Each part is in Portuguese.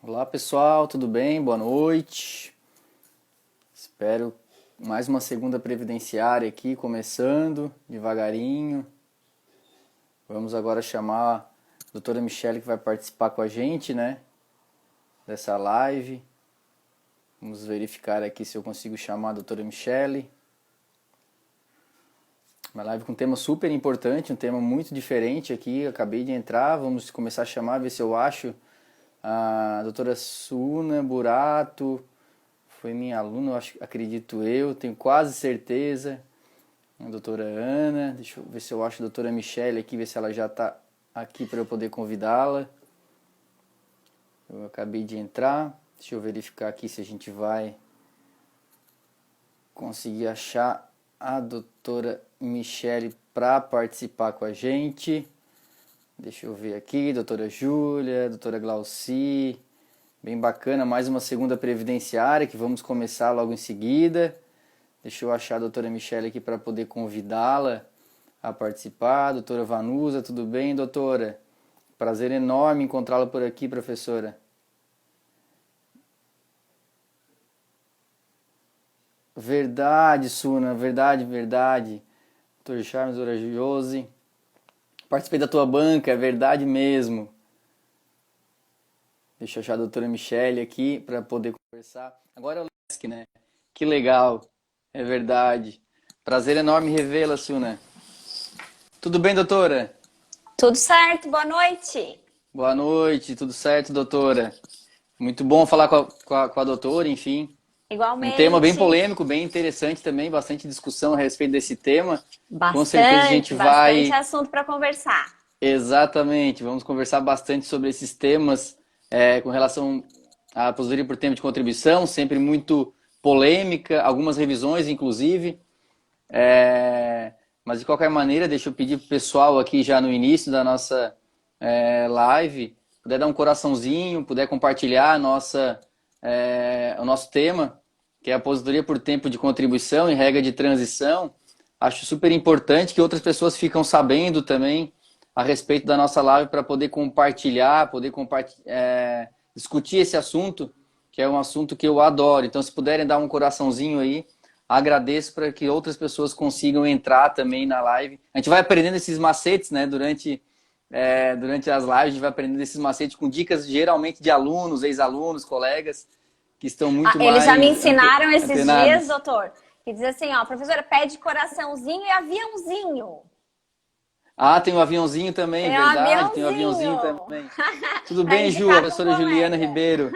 Olá pessoal, tudo bem? Boa noite. Espero mais uma segunda previdenciária aqui, começando devagarinho. Vamos agora chamar a doutora Michele que vai participar com a gente, né? Dessa live. Vamos verificar aqui se eu consigo chamar a doutora Michele. Uma live com um tema super importante, um tema muito diferente aqui. Acabei de entrar, vamos começar a chamar, ver se eu acho a doutora Suna Burato. Foi minha aluna, acredito eu, tenho quase certeza. A doutora Ana, deixa eu ver se eu acho a doutora Michele aqui, ver se ela já está aqui para eu poder convidá-la. Eu acabei de entrar, deixa eu verificar aqui se a gente vai conseguir achar a doutora Michele para participar com a gente. Deixa eu ver aqui, doutora Júlia, doutora Glauci. Bem bacana, mais uma segunda previdenciária que vamos começar logo em seguida. Deixa eu achar a doutora Michele aqui para poder convidá-la a participar. Doutora Vanusa, tudo bem, doutora? Prazer enorme encontrá-la por aqui, professora. Verdade, Suna, verdade. Doutor Charles, doutora Josi. Participei da tua banca, é verdade mesmo. Deixa eu achar a doutora Michele aqui para poder conversar. Agora é o Lesc, né? Que legal, é verdade. Prazer enorme revê-la, Suna. Tudo bem, doutora? Tudo certo, boa noite. Boa noite, tudo certo, doutora? Muito bom falar com a doutora, enfim. Um tema bem Igualmente, polêmico, bem interessante também, bastante discussão a respeito desse tema. Com certeza a gente bastante vai. assunto para conversar. Exatamente, vamos conversar bastante sobre esses temas com relação à aposentadoria por tempo de contribuição, sempre muito polêmica, algumas revisões inclusive. Mas de qualquer maneira, deixa eu pedir para o pessoal aqui já no início da nossa live, puder dar um coraçãozinho, puder compartilhar o nosso tema, que é a aposentadoria por tempo de contribuição e regra de transição. Acho super importante que outras pessoas ficam sabendo também a respeito da nossa live para poder compartilhar, discutir esse assunto, que é um assunto que eu adoro. Então, se puderem dar um coraçãozinho aí, agradeço para que outras pessoas consigam entrar também na live. A gente vai aprendendo esses macetes, né, durante as lives, a gente vai aprendendo esses macetes com dicas geralmente de alunos, ex-alunos, colegas, que estão muito Eles já me mais ensinaram esses dias, antenados. doutor, que diz assim, ó, professora, pede coraçãozinho e aviãozinho. Ah, tem um aviãozinho também, Tem um verdade, tem um aviãozinho aviãozinho também. Tudo para bem, Ju? A indicar para um professora Juliana colega. Ribeiro.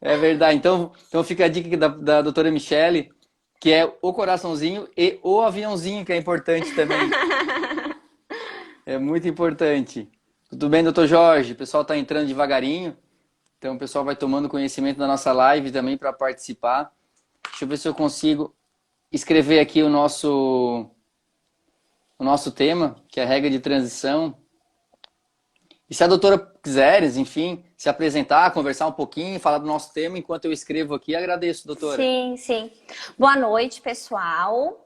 É verdade. Então fica a dica aqui da doutora Michele, que é o coraçãozinho e o aviãozinho, que é importante também. É muito importante. Tudo bem, doutor Jorge? O pessoal está entrando devagarinho. Então o pessoal vai tomando conhecimento da nossa live também para participar. Deixa eu ver se eu consigo escrever aqui o nosso tema, que é a regra de transição. E se a doutora quiseres, enfim, se apresentar, conversar um pouquinho, falar do nosso tema enquanto eu escrevo aqui, agradeço, doutora. Sim, sim. Boa noite, pessoal.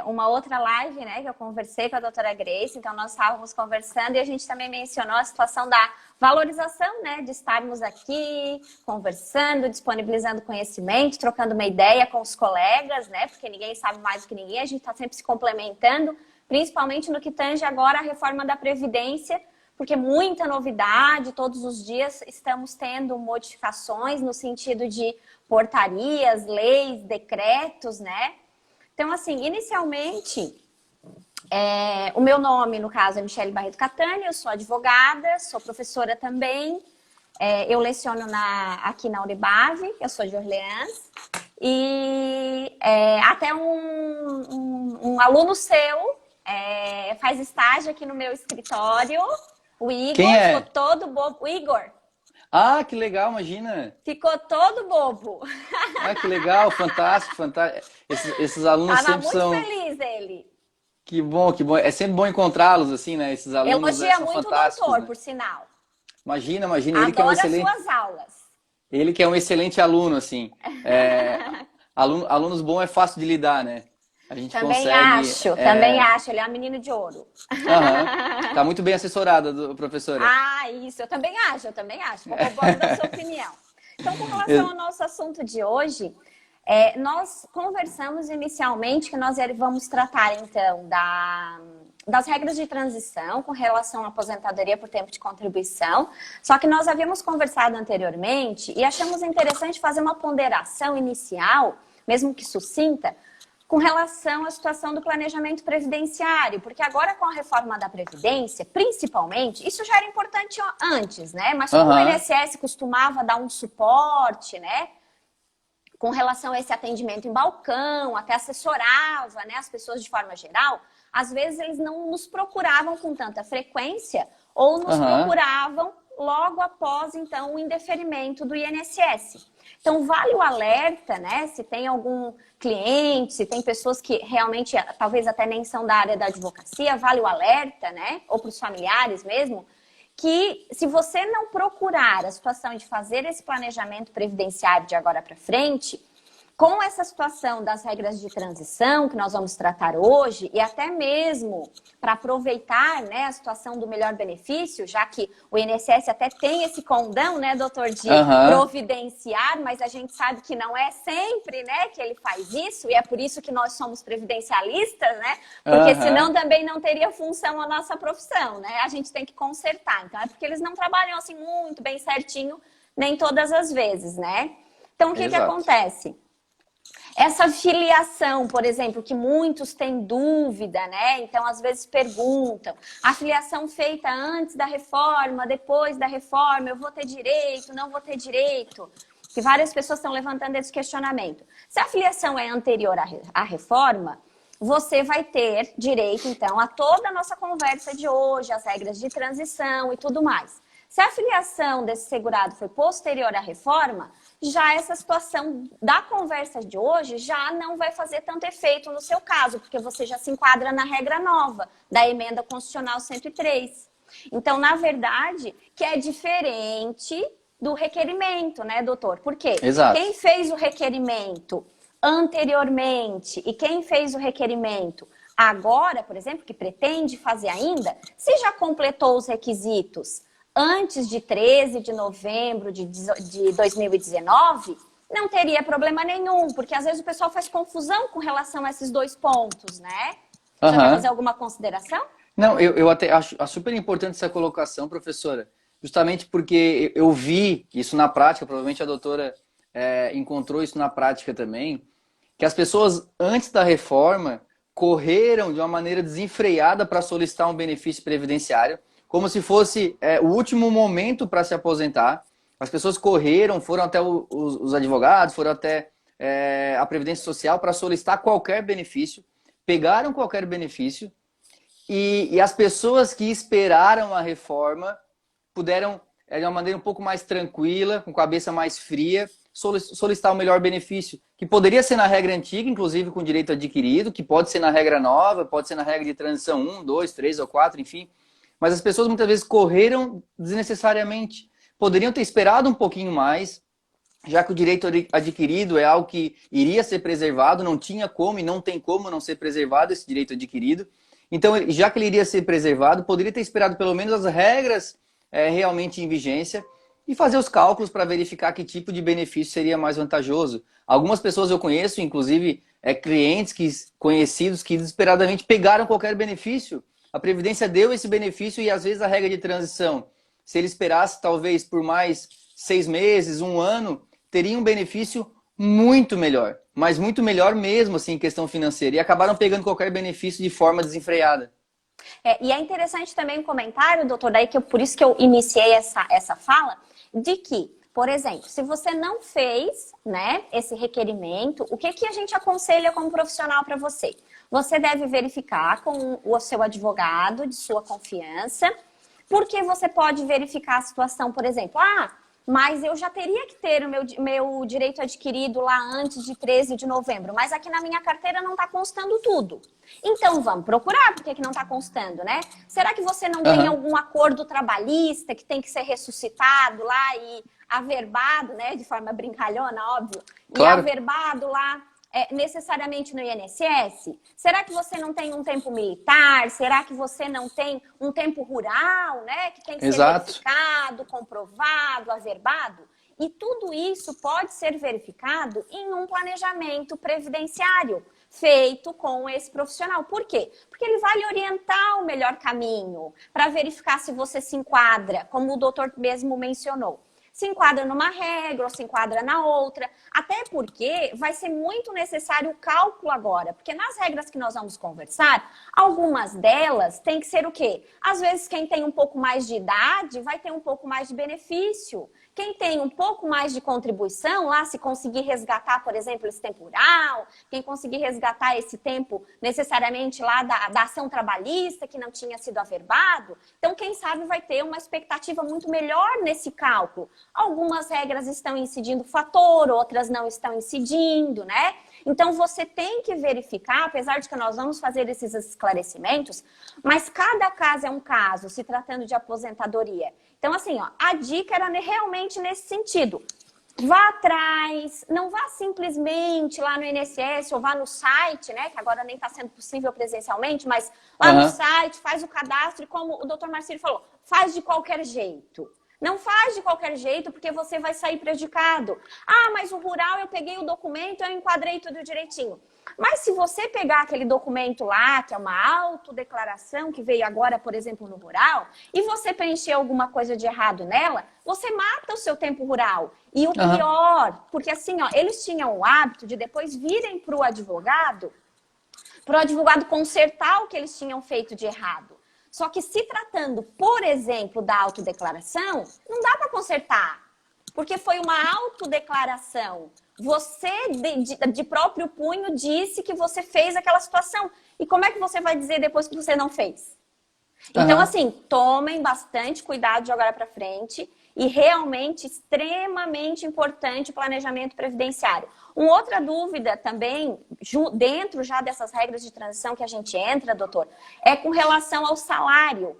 Uma outra live, né, que eu conversei com a doutora Grace, então nós estávamos conversando e a gente também mencionou a situação da valorização, né, de estarmos aqui conversando, disponibilizando conhecimento, trocando uma ideia com os colegas, né, porque ninguém sabe mais do que ninguém, a gente está sempre se complementando, principalmente no que tange agora a reforma da Previdência, porque muita novidade, todos os dias estamos tendo modificações no sentido de portarias, leis, decretos, né? Então, assim, inicialmente, o meu nome, no caso, é Michele Barreto Catani, eu sou advogada, sou professora também, eu leciono aqui na Unibave, eu sou de Orleans, e até um aluno seu faz estágio aqui no meu escritório, o Quem Igor, ficou é? todo bobo. O Igor Ah, que legal, imagina. ficou todo bobo. Ah, que legal, fantástico, fantástico. Esses alunos Tava sempre muito são... feliz ele. Que bom, que bom. É sempre bom encontrá-los, assim, né? Esses alunos Elogia são muito o fantásticos, doutor, né? por sinal. Imagina, Adora as suas aulas. ele que é um excelente aluno, assim. É, alunos bons é fácil de lidar, né? A gente Também consegue... acho, também acho. Ele é um menino de ouro. Aham. Tá muito bem assessorada, professora. Ah, isso, eu também acho, eu também acho. Corroboro da sua opinião. Então, com relação ao nosso assunto de hoje, nós conversamos inicialmente que nós vamos tratar, então, das regras de transição com relação à aposentadoria por tempo de contribuição. Só que nós havíamos conversado anteriormente e achamos interessante fazer uma ponderação inicial, mesmo que sucinta, com relação à situação do planejamento previdenciário, porque agora com a reforma da Previdência, principalmente, isso já era importante antes, né? Mas como o INSS costumava dar um suporte, né? Com relação a esse atendimento em balcão, até assessorava, né, as pessoas de forma geral, às vezes eles não nos procuravam com tanta frequência ou nos procuravam logo após, então, o indeferimento do INSS. Então, vale o alerta, né? Se tem algum cliente, se tem pessoas que realmente, talvez até nem são da área da advocacia, vale o alerta, né? Ou para os familiares mesmo, que se você não procurar a situação de fazer esse planejamento previdenciário de agora para frente, com essa situação das regras de transição que nós vamos tratar hoje, e até mesmo para aproveitar, né, a situação do melhor benefício, já que o INSS até tem esse condão, né, doutor, de providenciar, mas a gente sabe que não é sempre, né, que ele faz isso, e é por isso que nós somos previdencialistas, né, porque senão também não teria função a nossa profissão, né, a gente tem que consertar. Então é porque eles não trabalham assim muito bem certinho, nem todas as vezes, né. Então o que que acontece? Essa filiação, por exemplo, que muitos têm dúvida, né? Então, às vezes perguntam, a filiação feita antes da reforma, depois da reforma, eu vou ter direito, não vou ter direito? Que várias pessoas estão levantando esse questionamento. Se a filiação é anterior à reforma, você vai ter direito, então, a toda a nossa conversa de hoje, as regras de transição e tudo mais. Se a filiação desse segurado foi posterior à reforma, já essa situação da conversa de hoje já não vai fazer tanto efeito no seu caso, porque você já se enquadra na regra nova da Emenda Constitucional 103. Então, na verdade, que é diferente do requerimento, né, doutor? Por quê? Quem fez o requerimento anteriormente e quem fez o requerimento agora, por exemplo, que pretende fazer ainda, se já completou os requisitos antes de 13 de novembro de 2019, não teria problema nenhum, porque às vezes o pessoal faz confusão com relação a esses dois pontos, né? Você quer fazer alguma consideração? Não, eu até acho super importante essa colocação, professora, justamente porque eu vi isso na prática, provavelmente a doutora encontrou isso na prática também, que as pessoas antes da reforma correram de uma maneira desenfreada para solicitar um benefício previdenciário, como se fosse o último momento para se aposentar. As pessoas correram, foram até os advogados, foram até a Previdência Social para solicitar qualquer benefício, pegaram qualquer benefício e as pessoas que esperaram a reforma puderam, de uma maneira um pouco mais tranquila, com cabeça mais fria, solicitar o melhor benefício, que poderia ser na regra antiga, inclusive com direito adquirido, que pode ser na regra nova, pode ser na regra de transição 1, 2, 3 ou 4, enfim. Mas as pessoas muitas vezes correram desnecessariamente. Poderiam ter esperado um pouquinho mais, já que o direito adquirido é algo que iria ser preservado, não tinha como e não tem como não ser preservado esse direito adquirido. Então, já que ele iria ser preservado, poderia ter esperado pelo menos as regras realmente em vigência e fazer os cálculos para verificar que tipo de benefício seria mais vantajoso. Algumas pessoas eu conheço, inclusive clientes conhecidos que desesperadamente pegaram qualquer benefício. A Previdência deu esse benefício e, às vezes, a regra de transição, se ele esperasse, talvez, por mais 6 meses, 1 ano, teria um benefício muito melhor. Mas muito melhor mesmo, assim, em questão financeira. E acabaram pegando qualquer benefício de forma desenfreada. E é interessante também um comentário, doutor, daí por isso que eu iniciei essa fala, de que, por exemplo, se você não fez, né, esse requerimento, o que a gente aconselha como profissional para você? Você deve verificar com o seu advogado de sua confiança, porque você pode verificar a situação, por exemplo, mas eu já teria que ter o meu direito adquirido lá antes de 13 de novembro, mas aqui na minha carteira não está constando tudo. Então vamos procurar porque que não está constando, né? Será que você não tem algum acordo trabalhista que tem que ser ressuscitado lá e averbado, né? De forma brincalhona, óbvio. Claro. E averbado lá necessariamente no INSS? Será que você não tem um tempo militar? Será que você não tem um tempo rural, né? Que tem que ser verificado, comprovado, averbado? E tudo isso pode ser verificado em um planejamento previdenciário feito com esse profissional. Por quê? Porque ele vai lhe orientar o melhor caminho para verificar se você se enquadra, como o doutor mesmo mencionou. Se enquadra numa regra ou se enquadra na outra, até porque vai ser muito necessário o cálculo agora, porque nas regras que nós vamos conversar, algumas delas têm que ser o quê? Às vezes quem tem um pouco mais de idade vai ter um pouco mais de benefício. Quem tem um pouco mais de contribuição, lá se conseguir resgatar, por exemplo, esse tempo rural, quem conseguir resgatar esse tempo necessariamente lá da ação trabalhista, que não tinha sido averbado, então quem sabe vai ter uma expectativa muito melhor nesse cálculo. Algumas regras estão incidindo fator, outras não estão incidindo, né? Então você tem que verificar, apesar de que nós vamos fazer esses esclarecimentos, mas cada caso é um caso, se tratando de aposentadoria. Então, assim, ó, a dica era realmente nesse sentido. Vá atrás, não vá simplesmente lá no INSS ou vá no site, né? Que agora nem está sendo possível presencialmente, mas lá no site, faz o cadastro e como o doutor Marcílio falou, faz de qualquer jeito. Não faz de qualquer jeito, porque você vai sair prejudicado. Ah, mas o rural, eu peguei o documento, eu enquadrei tudo direitinho. Mas se você pegar aquele documento lá, que é uma autodeclaração que veio agora, por exemplo, no rural, e você preencher alguma coisa de errado nela, você mata o seu tempo rural. E o pior, porque assim, ó, eles tinham o hábito de depois virem para o advogado consertar o que eles tinham feito de errado. Só que se tratando, por exemplo, da autodeclaração, não dá para consertar, porque foi uma autodeclaração. Você, de próprio punho, disse que você fez aquela situação. E como é que você vai dizer depois que você não fez? Então, assim, tomem bastante cuidado de agora para frente e realmente extremamente importante o planejamento previdenciário. Uma outra dúvida também, dentro já dessas regras de transição que a gente entra, doutor, é com relação ao salário.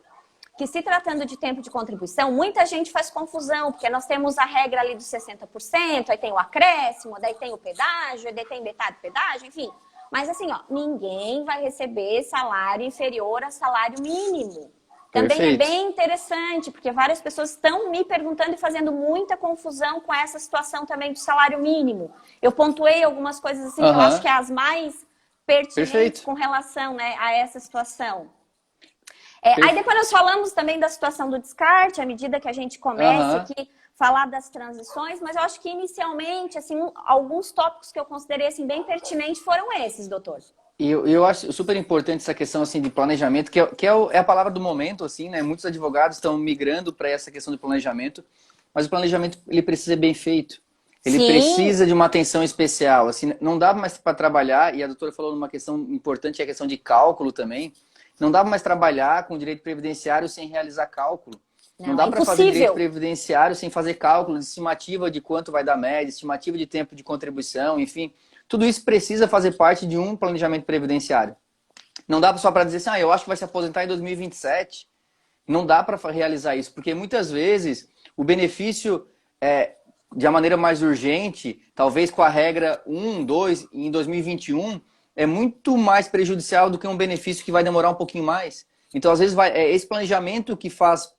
Que se tratando de tempo de contribuição, muita gente faz confusão, porque nós temos a regra ali dos 60%, aí tem o acréscimo, daí tem o pedágio, daí tem metade do pedágio, enfim. Mas assim, ó, ninguém vai receber salário inferior a salário mínimo. Também é bem interessante, porque várias pessoas estão me perguntando e fazendo muita confusão com essa situação também do salário mínimo. Eu pontuei algumas coisas assim, que eu acho que é as mais pertinentes com relação, né, a essa situação. Aí depois nós falamos também da situação do descarte, à medida que a gente começa aqui falar das transições, mas eu acho que inicialmente, assim, alguns tópicos que eu considerei assim, bem pertinentes foram esses, doutor. E eu acho super importante essa questão assim, de planejamento, que é a palavra do momento, assim, né? Muitos advogados estão migrando para essa questão de planejamento, mas o planejamento ele precisa ser bem feito. Ele precisa de uma atenção especial. Assim, não dá mais para trabalhar, e a doutora falou numa questão importante, que é a questão de cálculo também. Não dá mais trabalhar com direito previdenciário sem realizar cálculo. Não dá para fazer direito previdenciário sem fazer cálculo de estimativa de quanto vai dar média, estimativa de tempo de contribuição, enfim. Tudo isso precisa fazer parte de um planejamento previdenciário. Não dá só para dizer assim, eu acho que vai se aposentar em 2027. Não dá para realizar isso, porque muitas vezes o benefício de uma maneira mais urgente, talvez com a regra 1, 2, em 2021, é muito mais prejudicial do que um benefício que vai demorar um pouquinho mais. Então, às vezes, esse planejamento que faz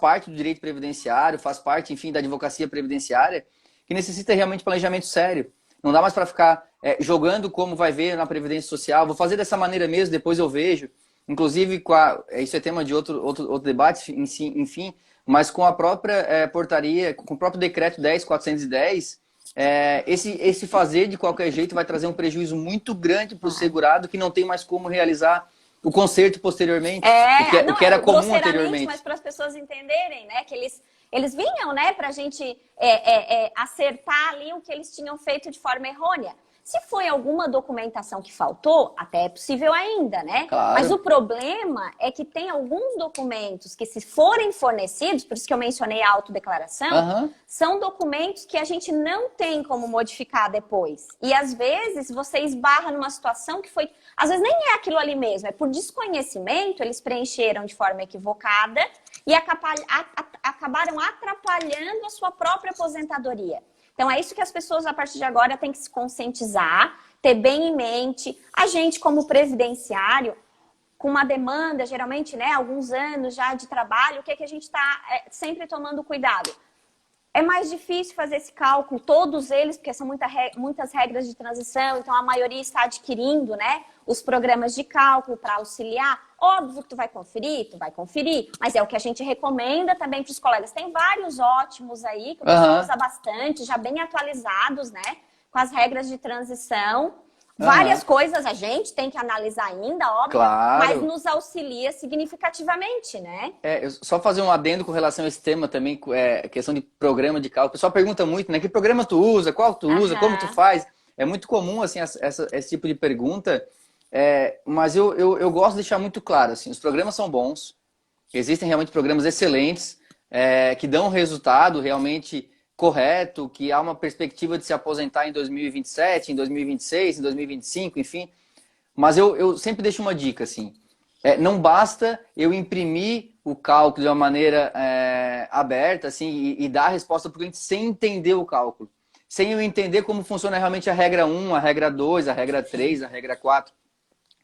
parte do direito previdenciário, faz parte, enfim, da advocacia previdenciária, que necessita realmente de planejamento sério. Não dá mais para ficar jogando como vai ver na Previdência Social. Vou fazer dessa maneira mesmo, depois eu vejo. Inclusive, isso é tema de outro debate, enfim, mas com a própria portaria, com o próprio decreto 10.410, esse fazer de qualquer jeito vai trazer um prejuízo muito grande para o segurado que não tem mais como realizar o conserto posteriormente, o que era comum anteriormente. Mas para as pessoas entenderem, né, que eles vinham, né, para a gente acertar ali o que eles tinham feito de forma errônea. Se foi alguma documentação que faltou, até é possível ainda, né? Claro. Mas o problema é que tem alguns documentos que, se forem fornecidos, por isso que eu mencionei a autodeclaração, são documentos que a gente não tem como modificar depois. E às vezes você esbarra numa situação que foi... Às vezes nem é aquilo ali mesmo, é por desconhecimento, eles preencheram de forma equivocada e acabaram atrapalhando a sua própria aposentadoria. Então é isso que as pessoas a partir de agora têm que se conscientizar, ter bem em mente. A gente como previdenciário, com uma demanda, geralmente, né, alguns anos já de trabalho, o que é que a gente está sempre tomando cuidado? É mais difícil fazer esse cálculo, todos eles, porque são muitas regras de transição, então a maioria está adquirindo, né, os programas de cálculo para auxiliar. Óbvio que tu vai conferir, mas é o que a gente recomenda também para os colegas. Tem vários ótimos aí, que o pessoal usa bastante, já bem atualizados, né, com as regras de transição. Várias coisas a gente tem que analisar ainda, óbvio, claro, mas nos auxilia significativamente, né? Só fazer um adendo com relação a esse tema também, questão de programa de cálculo. O pessoal pergunta muito, né? Que programa tu usa, qual tu usa, como tu faz? É muito comum, assim, esse tipo de pergunta, mas eu gosto de deixar muito claro, assim, os programas são bons, existem realmente programas excelentes, que dão um resultado realmente correto, que há uma perspectiva de se aposentar em 2027, em 2026, em 2025, enfim. Mas eu sempre deixo uma dica, assim. Não basta eu imprimir o cálculo de uma maneira aberta, assim, e dar a resposta para o cliente sem entender o cálculo. Sem eu entender como funciona realmente a regra 1, a regra 2, a regra 3, a regra 4.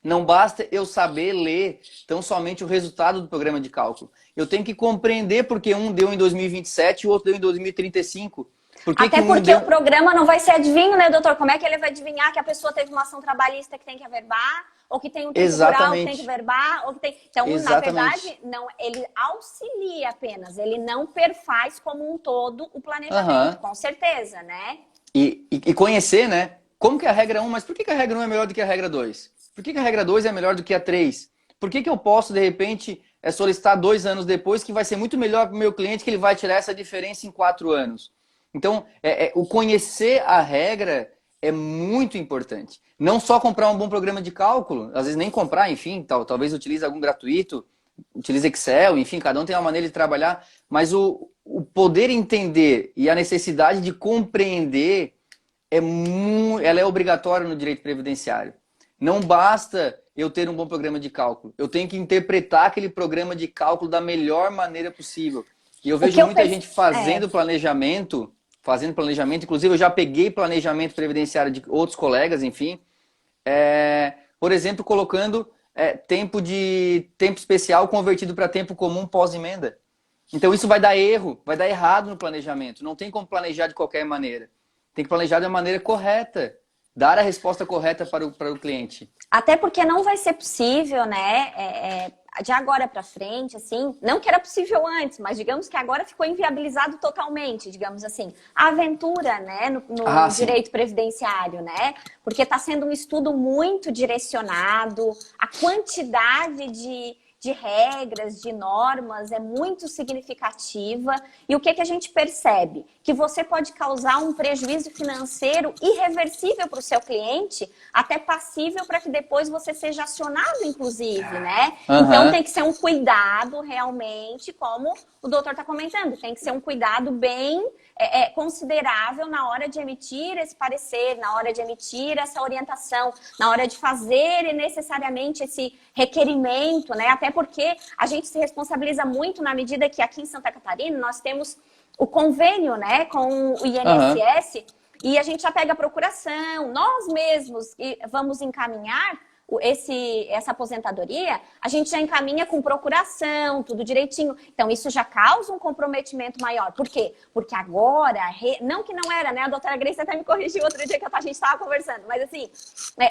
Não basta eu saber ler tão somente o resultado do programa de cálculo. Eu tenho que compreender porque um deu em 2027 e o outro deu em 2035. Até porque o programa não vai ser adivinho, né, doutor? Como é que ele vai adivinhar que a pessoa teve uma ação trabalhista que tem que averbar? Ou que tem um tempo rural que tem que averbar? Ou que tem... Então, na verdade, não, ele auxilia apenas. Ele não perfaz como um todo o planejamento, com certeza, né? E conhecer, né? Como que é a regra 1, mas por que a regra 1 é melhor do que a regra 2? Por que a regra 2 é melhor do que a 3? Por que eu posso, de repente, solicitar 2 anos depois que vai ser muito melhor para o meu cliente, que ele vai tirar essa diferença em 4 anos? Então, o conhecer a regra é muito importante. Não só comprar um bom programa de cálculo, às vezes nem comprar, enfim, talvez utilize algum gratuito, utilize Excel, enfim, cada um tem uma maneira de trabalhar, mas o poder entender e a necessidade de compreender ela é obrigatória no direito previdenciário. Não basta eu ter um bom programa de cálculo. Eu tenho que interpretar aquele programa de cálculo da melhor maneira possível. E eu vejo muita gente fazendo planejamento, inclusive eu já peguei planejamento previdenciário de outros colegas, enfim. Por exemplo, colocando tempo especial convertido para tempo comum pós-emenda. Então isso vai dar erro, vai dar errado no planejamento. Não tem como planejar de qualquer maneira. Tem que planejar da maneira correta. Dar a resposta correta para o cliente. Até porque não vai ser possível, né, de agora para frente, assim, não que era possível antes, mas digamos que agora ficou inviabilizado totalmente, digamos assim, a aventura, né, no direito previdenciário, né, porque está sendo um estudo muito direcionado, a quantidade de regras, de normas, é muito significativa. E o que a gente percebe? Que você pode causar um prejuízo financeiro irreversível para o seu cliente, até passível para que depois você seja acionado, inclusive, né? Então tem que ser um cuidado realmente, como o doutor está comentando, tem que ser um cuidado bem considerável na hora de emitir esse parecer, na hora de emitir essa orientação, na hora de fazer necessariamente esse requerimento, né? Até porque a gente se responsabiliza muito na medida que aqui em Santa Catarina nós temos o convênio, né, com o INSS e a gente já pega a procuração, nós mesmos vamos encaminhar essa aposentadoria, a gente já encaminha com procuração, tudo direitinho. Então, isso já causa um comprometimento maior. Por quê? Porque agora, não que não era, né? A doutora Grace até me corrigiu outro dia que a gente estava conversando, mas assim,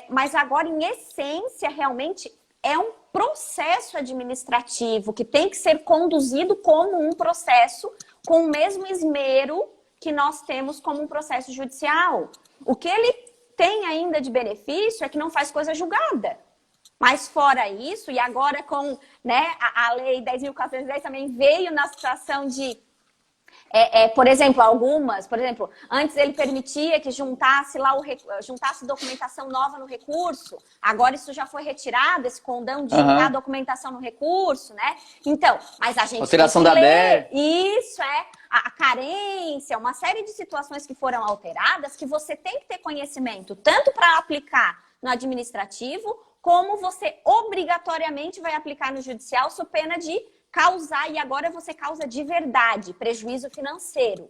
mas agora, em essência, realmente é um processo administrativo que tem que ser conduzido como um processo com o mesmo esmero que nós temos como um processo judicial. O que ele tem ainda de benefício é que não faz coisa julgada. Mas fora isso, e agora com, né, a lei 10.410 também veio na situação de, por exemplo, antes ele permitia que juntasse documentação nova no recurso, agora isso já foi retirado, esse condão de juntar documentação no recurso, né? Então, mas a gente alteração da DER. Isso a carência, uma série de situações que foram alteradas que você tem que ter conhecimento, tanto para aplicar no administrativo, como você obrigatoriamente vai aplicar no judicial, sob pena de causar, e agora você causa de verdade, prejuízo financeiro.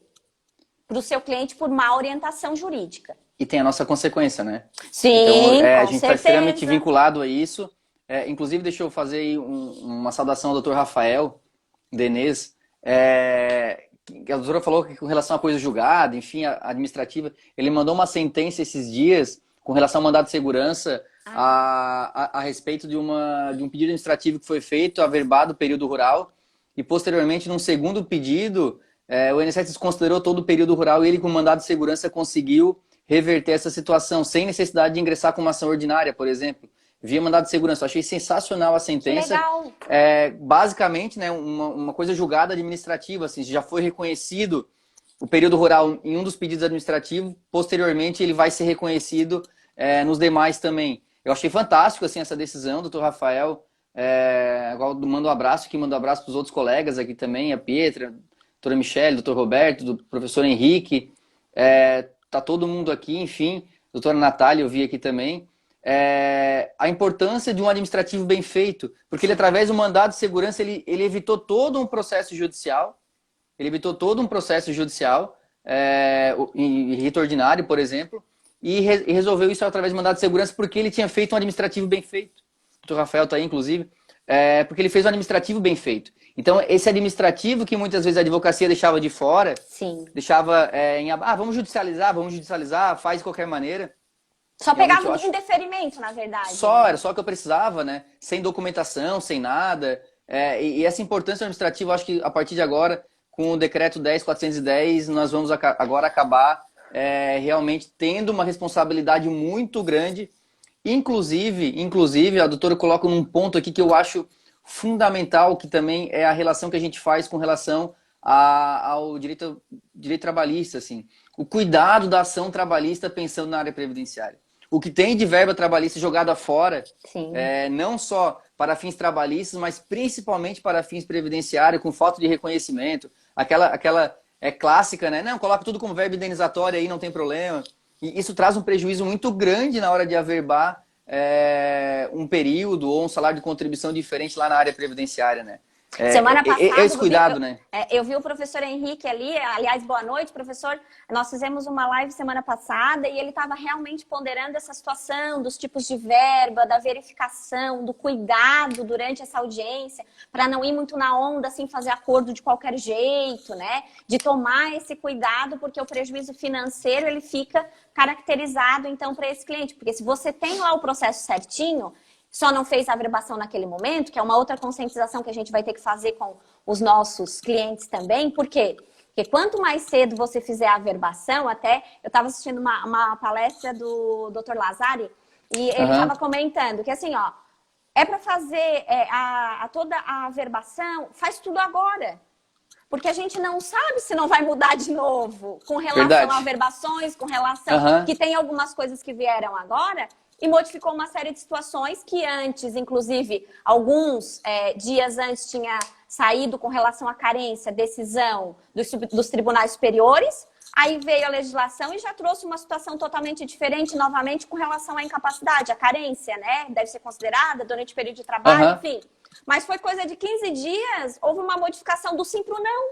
para o seu cliente por má orientação jurídica. E tem a nossa consequência, né? Sim, então, a com gente está certeza. extremamente vinculado a isso. Inclusive, deixa eu fazer aí uma saudação ao Dr. Rafael Denez. A doutora falou que com relação à coisa julgada, enfim, a administrativa, ele mandou uma sentença esses dias com relação ao mandado de segurança a respeito de um pedido administrativo que foi feito, averbado período rural, e posteriormente, num segundo pedido, o INSS desconsiderou todo o período rural e ele, com mandado de segurança, conseguiu reverter essa situação, sem necessidade de ingressar com uma ação ordinária, por exemplo, via mandado de segurança. Eu achei sensacional a sentença. Legal. Basicamente, né, uma coisa julgada administrativa, assim, já foi reconhecido o período rural em um dos pedidos administrativos, posteriormente ele vai ser reconhecido nos demais também. Eu achei fantástico assim, essa decisão, doutor Rafael. Agora mando um abraço aqui, mando um abraço para os outros colegas aqui também, a Pietra, a doutora Michele, doutor Roberto, do professor Henrique. Tá todo mundo aqui, enfim, doutora Natália, eu vi aqui também. A importância de um administrativo bem feito, porque ele, através do mandado de segurança, ele evitou todo um processo judicial, em rito ordinário, por exemplo, e resolveu isso através do mandado de segurança porque ele tinha feito um administrativo bem feito. O doutor Rafael está aí, inclusive, porque ele fez um administrativo bem feito. Então, esse administrativo que muitas vezes a advocacia deixava de fora, Sim. deixava vamos judicializar, faz de qualquer maneira. Só pegava em deferimento, na verdade. Era só o que eu precisava, né? Sem documentação, sem nada. E essa importância administrativa, eu acho que a partir de agora, com o decreto 10.410, nós vamos agora acabar realmente tendo uma responsabilidade muito grande. Inclusive, a doutora coloca num ponto aqui que eu acho fundamental, que também é a relação que a gente faz com relação ao direito trabalhista, assim. O cuidado da ação trabalhista pensando na área previdenciária. O que tem de verba trabalhista jogada fora, não só para fins trabalhistas, mas principalmente para fins previdenciários, com falta de reconhecimento. Aquela clássica, né? Não, coloca tudo como verba indenizatória aí, não tem problema. E isso traz um prejuízo muito grande na hora de averbar um período ou um salário de contribuição diferente lá na área previdenciária, né? Semana passada, esse cuidado, né? Eu vi o professor Henrique ali, aliás, boa noite, professor. Nós fizemos uma live semana passada e ele estava realmente ponderando essa situação dos tipos de verba, da verificação, do cuidado durante essa audiência, para não ir muito na onda, assim, fazer acordo de qualquer jeito, né? De tomar esse cuidado, porque o prejuízo financeiro, ele fica caracterizado, então, para esse cliente. Porque se você tem lá o processo certinho, só não fez a averbação naquele momento, que é uma outra conscientização que a gente vai ter que fazer com os nossos clientes também. Por quê? Porque quanto mais cedo você fizer a averbação, até eu estava assistindo uma palestra do Dr. Lazari e ele estava comentando que assim, ó, para fazer toda a averbação, faz tudo agora. Porque a gente não sabe se não vai mudar de novo com relação a averbações, com relação que tem algumas coisas que vieram agora. E modificou uma série de situações que antes, inclusive, alguns dias antes tinha saído com relação à carência, decisão dos tribunais superiores. Aí veio a legislação e já trouxe uma situação totalmente diferente, novamente, com relação à incapacidade, à carência, né? Deve ser considerada durante o período de trabalho, enfim. Mas foi coisa de 15 dias, houve uma modificação do sim pro não.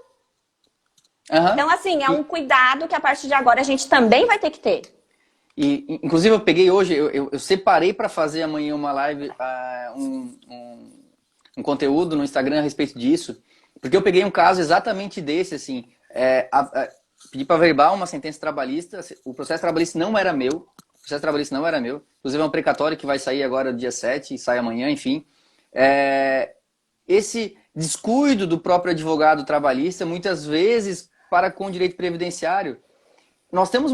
Então, assim, é um cuidado que a partir de agora a gente também vai ter que ter. E, inclusive, eu peguei hoje, eu separei para fazer amanhã uma live, um conteúdo no Instagram a respeito disso, porque eu peguei um caso exatamente desse, assim, pedi para averbar uma sentença trabalhista, o processo trabalhista não era meu, inclusive é um precatório que vai sair agora dia 7 e sai amanhã, enfim. Esse descuido do próprio advogado trabalhista, muitas vezes, para com o direito previdenciário. Nós temos,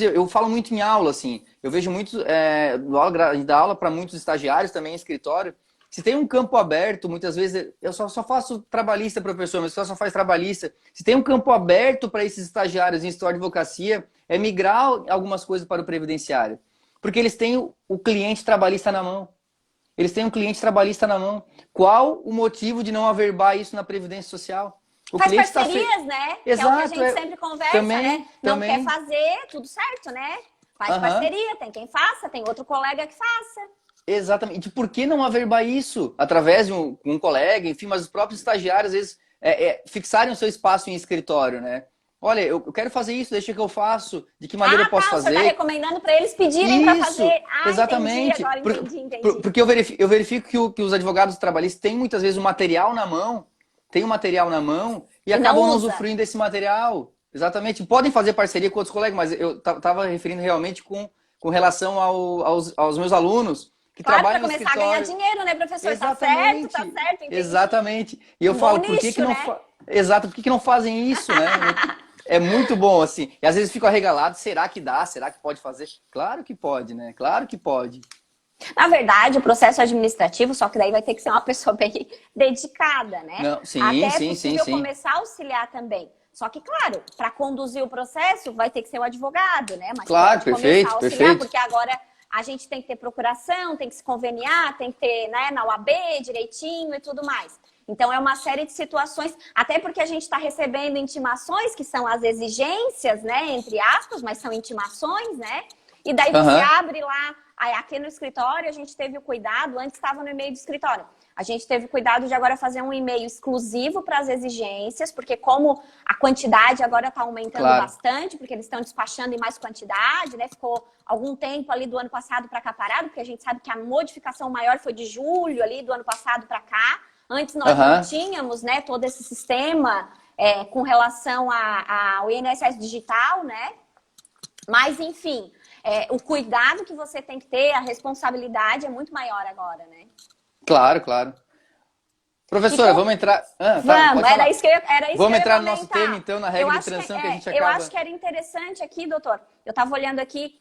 eu falo muito em aula, assim, eu vejo muito, dar aula para muitos estagiários também em escritório. Se tem um campo aberto, muitas vezes, eu só faço trabalhista, professor, mas só faz trabalhista. Se tem um campo aberto para esses estagiários em história de advocacia, é migrar algumas coisas para o previdenciário. Porque eles têm o cliente trabalhista na mão. Qual o motivo de não averbar isso na Previdência Social? O faz cliente parcerias, né? Exato, que é o que a gente sempre conversa, né? Não quer fazer, tudo certo, né? Faz parceria, tem quem faça, tem outro colega que faça. Exatamente. E por que não averbar isso? Através de um colega, enfim, mas os próprios estagiários, às vezes, fixarem o seu espaço em escritório, né? olha, eu quero fazer isso, deixa que eu faço, de que maneira eu posso Você fazer. está recomendando para eles pedirem para fazer. Exatamente. Entendi. Porque eu verifico que os advogados trabalhistas têm muitas vezes o material na mão, tem o material na mão e acabam não usufruindo desse material. Exatamente. Podem fazer parceria com outros colegas, mas eu estava referindo realmente com relação aos meus alunos que trabalham no escritório. Começar a ganhar dinheiro, né, professor? Exatamente. Tá certo, entendi. Exatamente. E eu falo, por que não Exato, por que não fazem isso, né? É muito bom, assim. E às vezes fico arregalado, será que dá? Será que pode fazer? Claro que pode, né? Claro que pode. Na verdade, o processo administrativo, só que daí vai ter que ser uma pessoa bem dedicada, né? Não, sim, até sim, é possível sim. começar a auxiliar também. Só que, claro, para conduzir o processo vai ter que ser o advogado, né? Mas claro, pode perfeito, começar a auxiliar, perfeito. porque agora a gente tem que ter procuração, tem que se conveniar, tem que ter, né, na UAB direitinho e tudo mais. Então, é uma série de situações, até porque a gente está recebendo intimações, que são as exigências, né, entre aspas, mas são intimações, né? E daí você abre lá, aqui no escritório a gente teve o cuidado, antes estava no e-mail do escritório, a gente teve o cuidado de agora fazer um e-mail exclusivo para as exigências, porque como a quantidade agora está aumentando bastante, porque eles estão despachando em mais quantidade, né? Ficou algum tempo ali do ano passado para cá parado, porque a gente sabe que a modificação maior foi de julho ali do ano passado para cá. Antes nós não tínhamos, né, todo esse sistema com relação ao INSS digital, né? Mas, enfim, o cuidado que você tem que ter, a responsabilidade é muito maior agora, né? Claro, claro. Professora, vamos entrar... vamos, era isso que eu vamos entrar no nosso tema, então, na regra de transição que a gente acaba... Eu acho que era interessante aqui, doutor, eu estava olhando aqui,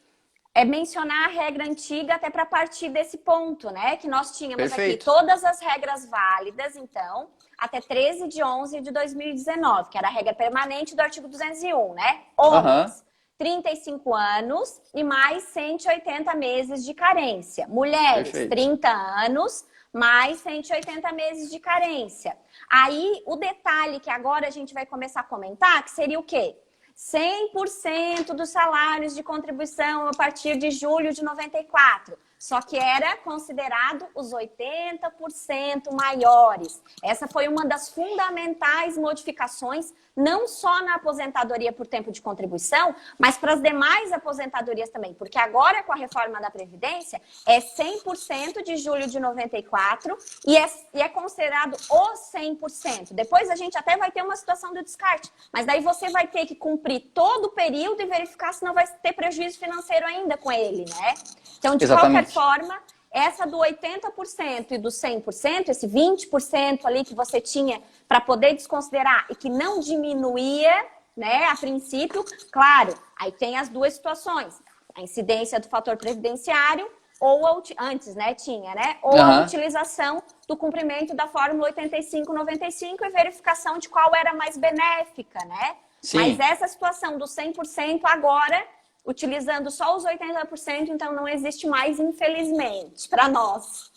mencionar a regra antiga até para partir desse ponto, né? Que nós tínhamos aqui todas as regras válidas, então, até 13/11/2019, que era a regra permanente do artigo 201, né? Homens, 35 anos e mais 180 meses de carência. Mulheres, 30 anos, mais 180 meses de carência. Aí, o detalhe que agora a gente vai começar a comentar, que seria o quê? 100% dos salários de contribuição a partir de julho de 94. Só que era considerado os 80% maiores. Essa foi uma das fundamentais modificações, não só na aposentadoria por tempo de contribuição, mas para as demais aposentadorias também. Porque agora, com a reforma da Previdência, é 100% de julho de 94 e é considerado o 100%. Depois a gente até vai ter uma situação do descarte, mas daí você vai ter que cumprir todo o período e verificar se não vai ter prejuízo financeiro ainda com ele, né? Então, de qualquer forma, essa do 80% e do 100%, esse 20% ali que você tinha para poder desconsiderar e que não diminuía, né, a princípio, claro, aí tem as duas situações. A incidência do fator previdenciário ou antes, né, tinha, né? Ou a utilização do cumprimento da fórmula 85/95 e verificação de qual era mais benéfica, né? Sim. Mas essa situação do 100% agora... utilizando só os 80%, então não existe mais, infelizmente, para nós.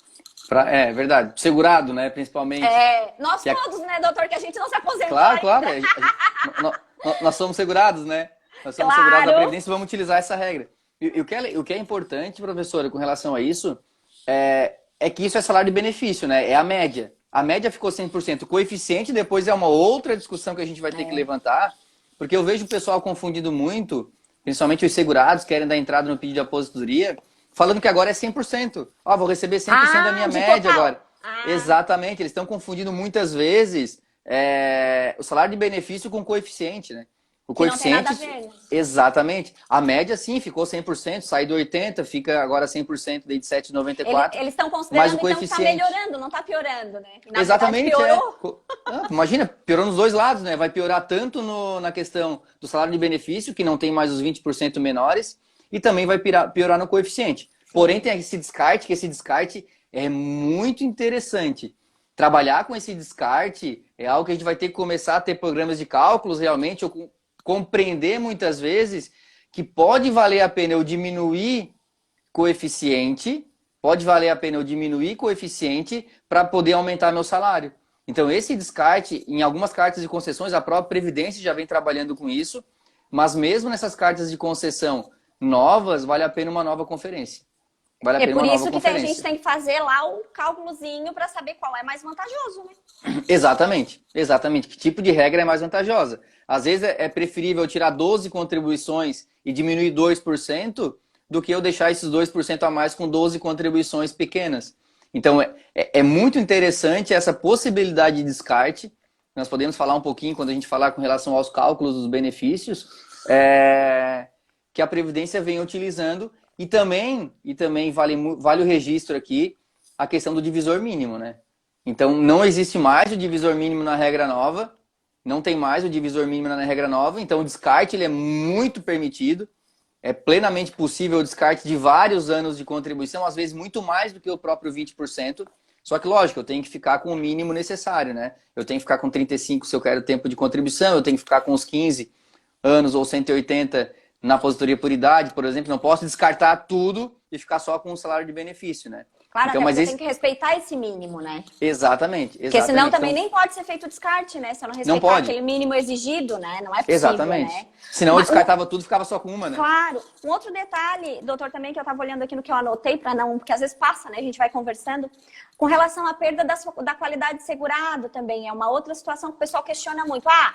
É verdade. Segurado, né? Principalmente. Nós todos, né, doutor, que a gente não se aposentou Claro. Nós somos segurados, né? Nós somos segurados da Previdência e vamos utilizar essa regra. E o que é importante, professora, com relação a isso, é que isso é salário de benefício, né? É a média. A média ficou 100%. O coeficiente depois é uma outra discussão que a gente vai ter que levantar, porque eu vejo o pessoal confundindo muito... principalmente os segurados querem dar entrada no pedido de aposentadoria, falando que agora é 100%. Vou receber 100% da minha média agora. Exatamente, eles estão confundindo muitas vezes o salário de benefício com o coeficiente, né? O coeficiente, não tem nada a ver, né? Exatamente. A média, sim, ficou 100%, saiu do 80%, fica agora 100% de 7,94%. Eles estão considerando, mas o coeficiente... então, está melhorando, não está piorando, né? Na exatamente, verdade, piorou. Imagina, piorou nos dois lados, né? Vai piorar tanto na questão do salário de benefício, que não tem mais os 20% menores, e também vai piorar no coeficiente. Porém, tem esse descarte, que esse descarte é muito interessante. Trabalhar com esse descarte é algo que a gente vai ter que começar a ter programas de cálculos realmente, ou compreender muitas vezes que pode valer a pena eu diminuir coeficiente, para poder aumentar meu salário. Então, esse descarte, em algumas cartas de concessões, a própria Previdência já vem trabalhando com isso, mas mesmo nessas cartas de concessão novas, vale a pena uma nova conferência. vale a É pena por uma nova isso que a gente conferência. tem que fazer lá o cálculozinho para saber qual é mais vantajoso, né? Exatamente, exatamente. Que tipo de regra é mais vantajosa? Às vezes é preferível tirar 12 contribuições e diminuir 2% do que eu deixar esses 2% a mais com 12 contribuições pequenas. Então é muito interessante essa possibilidade de descarte. Nós podemos falar um pouquinho quando a gente falar com relação aos cálculos dos benefícios, que a Previdência vem utilizando e também vale o registro aqui a questão do divisor mínimo, né? Então, não existe mais o divisor mínimo na regra nova. Não tem mais o divisor mínimo na regra nova. Então, o descarte ele é muito permitido. É plenamente possível o descarte de vários anos de contribuição, às vezes muito mais do que o próprio 20%. Só que, lógico, eu tenho que ficar com o mínimo necessário, né? Eu tenho que ficar com 35 se eu quero tempo de contribuição, eu tenho que ficar com os 15 anos ou 180 na aposentadoria por idade, por exemplo. Não posso descartar tudo e ficar só com o salário de benefício, né? Claro, Então, até mas porque tem que respeitar esse mínimo, né? Exatamente, Porque senão exatamente. também Então, nem pode ser feito o descarte, né? Se eu não não respeitar pode. aquele mínimo exigido, né? Não é possível, Exatamente. né? Senão eu Mas, descartava tudo e ficava só com uma, né? claro. Um outro detalhe, doutor, também que eu estava olhando aqui no que eu anotei para não, porque às vezes passa, né? A gente vai conversando. Com relação à perda da qualidade de segurado também. É uma outra situação que o pessoal questiona muito. Ah,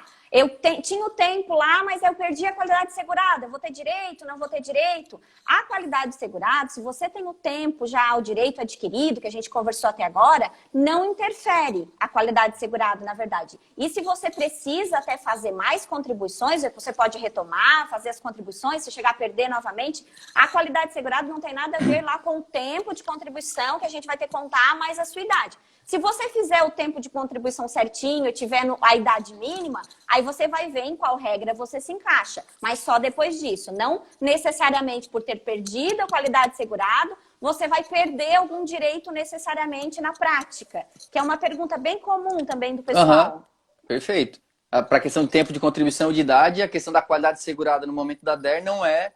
tinha o tempo lá, mas eu perdi a qualidade de segurado. Eu vou ter direito, não vou ter direito? A qualidade de segurado, se você tem o tempo já, o direito adquirido, que a gente conversou até agora, não interfere a qualidade de segurado, na verdade. E se você precisa até fazer mais contribuições, você pode retomar, fazer as contribuições, se chegar a perder novamente, a qualidade de segurado não tem nada a ver lá com o tempo de contribuição que a gente vai ter que contar mais a sua idade. Se você fizer o tempo de contribuição certinho e tiver a idade mínima, aí você vai ver em qual regra você se encaixa. Mas só depois disso. Não necessariamente por ter perdido a qualidade de segurado, você vai perder algum direito necessariamente na prática. Que é uma pergunta bem comum também do pessoal. Perfeito. Para a questão de tempo de contribuição e de idade, a questão da qualidade segurada no momento da DER não é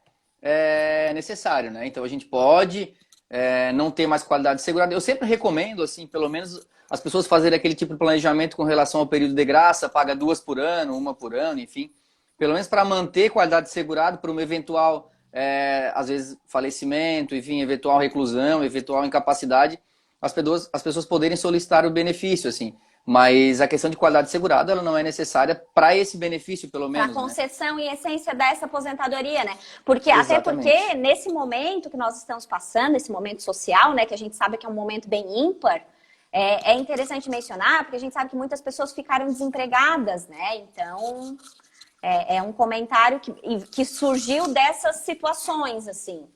necessário, né? Então a gente pode não ter mais qualidade segurada. Eu sempre recomendo, assim, pelo menos as pessoas fazerem aquele tipo de planejamento com relação ao período de graça, paga 2 por ano, 1 por ano, enfim. Pelo menos para manter qualidade segurada para uma eventual, às vezes, falecimento, enfim, eventual reclusão, eventual incapacidade, as pessoas poderem solicitar o benefício, assim. Mas a questão de qualidade segurada, ela não é necessária para esse benefício, pelo menos. Para a concessão e essência dessa aposentadoria, né? Porque Exatamente. até porque nesse momento que nós estamos passando, esse momento social, né, que a gente sabe que é um momento bem ímpar, é interessante mencionar, porque a gente sabe que muitas pessoas ficaram desempregadas, né? Então, é um comentário que surgiu dessas situações, assim.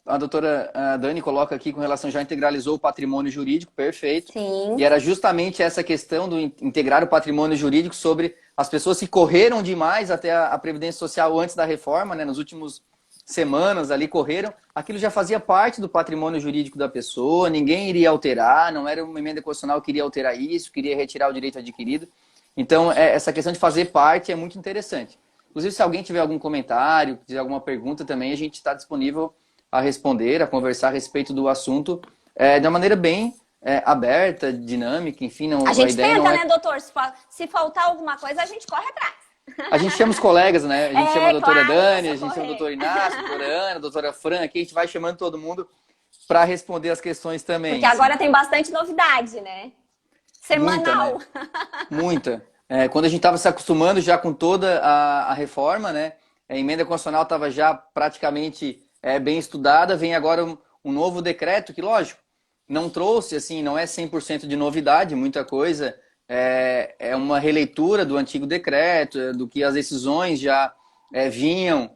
A doutora Dani coloca aqui com relação, já integralizou o patrimônio jurídico, perfeito. Sim. E era justamente essa questão do integrar o patrimônio jurídico sobre as pessoas que correram demais até a Previdência Social antes da reforma, né, nos últimos semanas ali correram. Aquilo já fazia parte do patrimônio jurídico da pessoa, ninguém iria alterar, não era uma emenda constitucional que iria alterar isso, queria retirar o direito adquirido. Então, essa questão de fazer parte é muito interessante. Inclusive, se alguém tiver algum comentário, tiver alguma pergunta também, a gente está disponível a responder, a conversar a respeito do assunto de uma maneira bem aberta, dinâmica, enfim. Não, a gente ideia tenta, não é... né, doutor? Se faltar alguma coisa, a gente corre atrás. A gente chama os colegas, né? A gente chama a doutora claro, Dani, a gente chama o doutor Inácio, a doutora Ana, a doutora Fran, aqui a gente vai chamando todo mundo para responder as questões também. Porque agora tem bastante novidade, né? Semanal. Muita, né? Muita. Quando a gente estava se acostumando já com toda a reforma, né? A emenda constitucional estava já praticamente bem estudada, vem agora um novo decreto que, lógico, não trouxe, assim, não é 100% de novidade, muita coisa. É uma releitura do antigo decreto, do que as decisões já vinham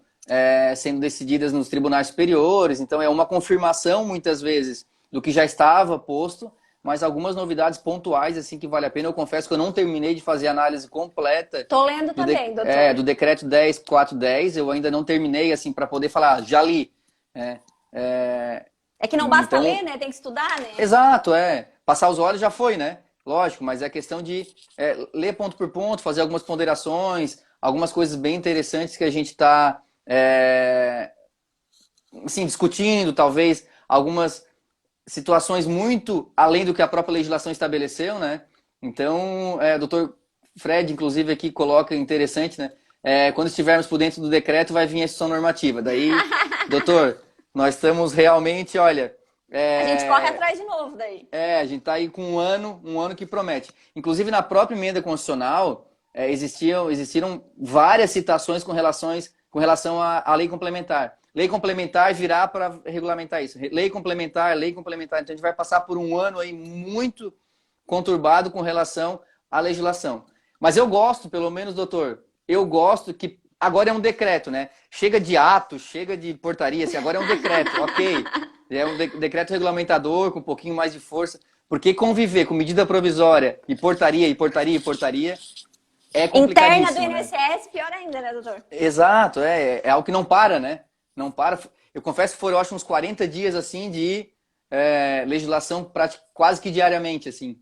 sendo decididas nos tribunais superiores. Então, é uma confirmação, muitas vezes, do que já estava posto, mas algumas novidades pontuais, assim, que vale a pena. Eu confesso que eu não terminei de fazer a análise completa. Tô lendo também, doutor. Do decreto 10.410, eu ainda não terminei, assim, para poder falar, já li. É que não basta ler, né? Tem que estudar, né? Exato, Passar os olhos já foi, né? Lógico, mas é questão de ler ponto por ponto, fazer algumas ponderações, algumas coisas bem interessantes que a gente está assim, discutindo, talvez, algumas situações muito além do que a própria legislação estabeleceu, né? Então, o doutor Fred, inclusive, aqui coloca interessante, né? Quando estivermos por dentro do decreto, vai vir a instrução normativa. Daí, doutor, Nós estamos realmente, olha... A gente corre atrás de novo daí. A gente está aí com um ano que promete. Inclusive, na própria emenda constitucional, existiram várias citações com relação à lei complementar. Lei complementar virá para regulamentar isso. Lei complementar, lei complementar. Então, a gente vai passar por um ano aí muito conturbado com relação à legislação. Mas eu gosto, pelo menos, doutor, eu gosto que agora é um decreto, né? Chega de ato, chega de portaria, assim, agora é um decreto, ok. É um decreto regulamentador com um pouquinho mais de força. Porque conviver com medida provisória e portaria, é complicadíssimo. Interna do né? INSS, pior ainda, né, doutor? Exato, é algo que não para, né? Não para. Eu confesso que foram, eu acho, uns 40 dias, assim, de legislação quase que diariamente, assim.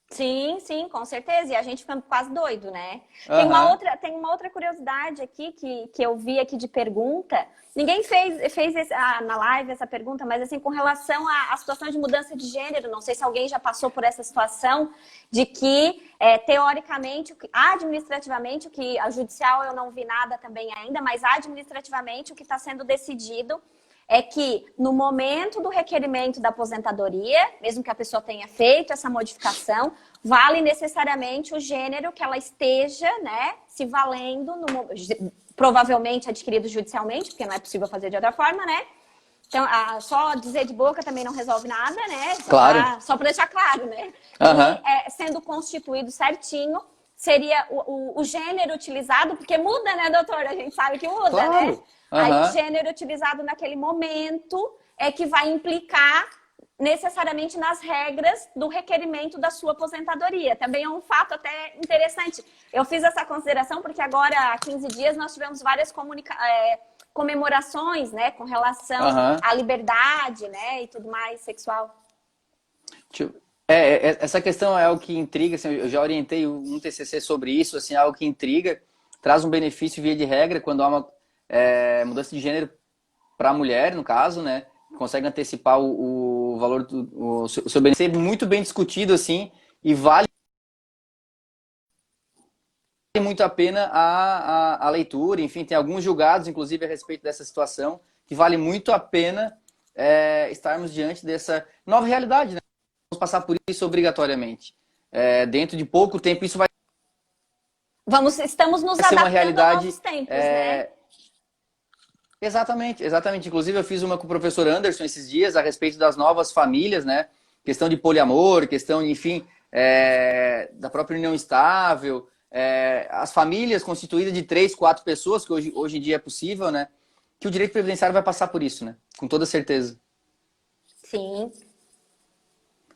Sim, sim, com certeza. E a gente fica quase doido, né? Uhum. Tem uma outra curiosidade aqui que eu vi aqui de pergunta. Ninguém fez na live essa pergunta, mas assim, com relação à situação de mudança de gênero, não sei se alguém já passou por essa situação de que, teoricamente, administrativamente, o que a judicial eu não vi nada também ainda, mas administrativamente o que está sendo decidido é que no momento do requerimento da aposentadoria, mesmo que a pessoa tenha feito essa modificação, vale necessariamente o gênero que ela esteja, né, se valendo, provavelmente adquirido judicialmente, porque não é possível fazer de outra forma, né? Então, só dizer de boca também não resolve nada, né? Claro. Só para deixar claro, né? Uhum. E sendo constituído certinho, seria o gênero utilizado, porque muda, né, doutor? A gente sabe que muda, Claro. né? Uhum. Aí o gênero utilizado naquele momento é que vai implicar necessariamente nas regras do requerimento da sua aposentadoria. Também é um fato até interessante. Eu fiz essa consideração porque agora, há 15 dias, nós tivemos várias comemorações, né, com relação à liberdade, né, e tudo mais sexual. Essa questão é algo que intriga, assim, eu já orientei um TCC sobre isso, assim, algo que intriga, traz um benefício via de regra quando há uma mudança de gênero para a mulher, no caso, né, consegue antecipar o valor do seu benefício, muito bem discutido, assim, e vale muito a pena a leitura, enfim, tem alguns julgados, inclusive, a respeito dessa situação, que vale muito a pena estarmos diante dessa nova realidade, né? Vamos passar por isso obrigatoriamente. Dentro de pouco tempo, isso vai Estamos nos ser uma adaptando realidade, a novos tempos, né? Exatamente, exatamente. Inclusive, eu fiz uma com o professor Anderson esses dias a respeito das novas famílias, né? Questão de poliamor, questão, enfim, da própria união estável, as famílias constituídas de 3, 4 pessoas, que hoje em dia é possível, né? Que o direito previdenciário vai passar por isso, né? Com toda certeza. Sim.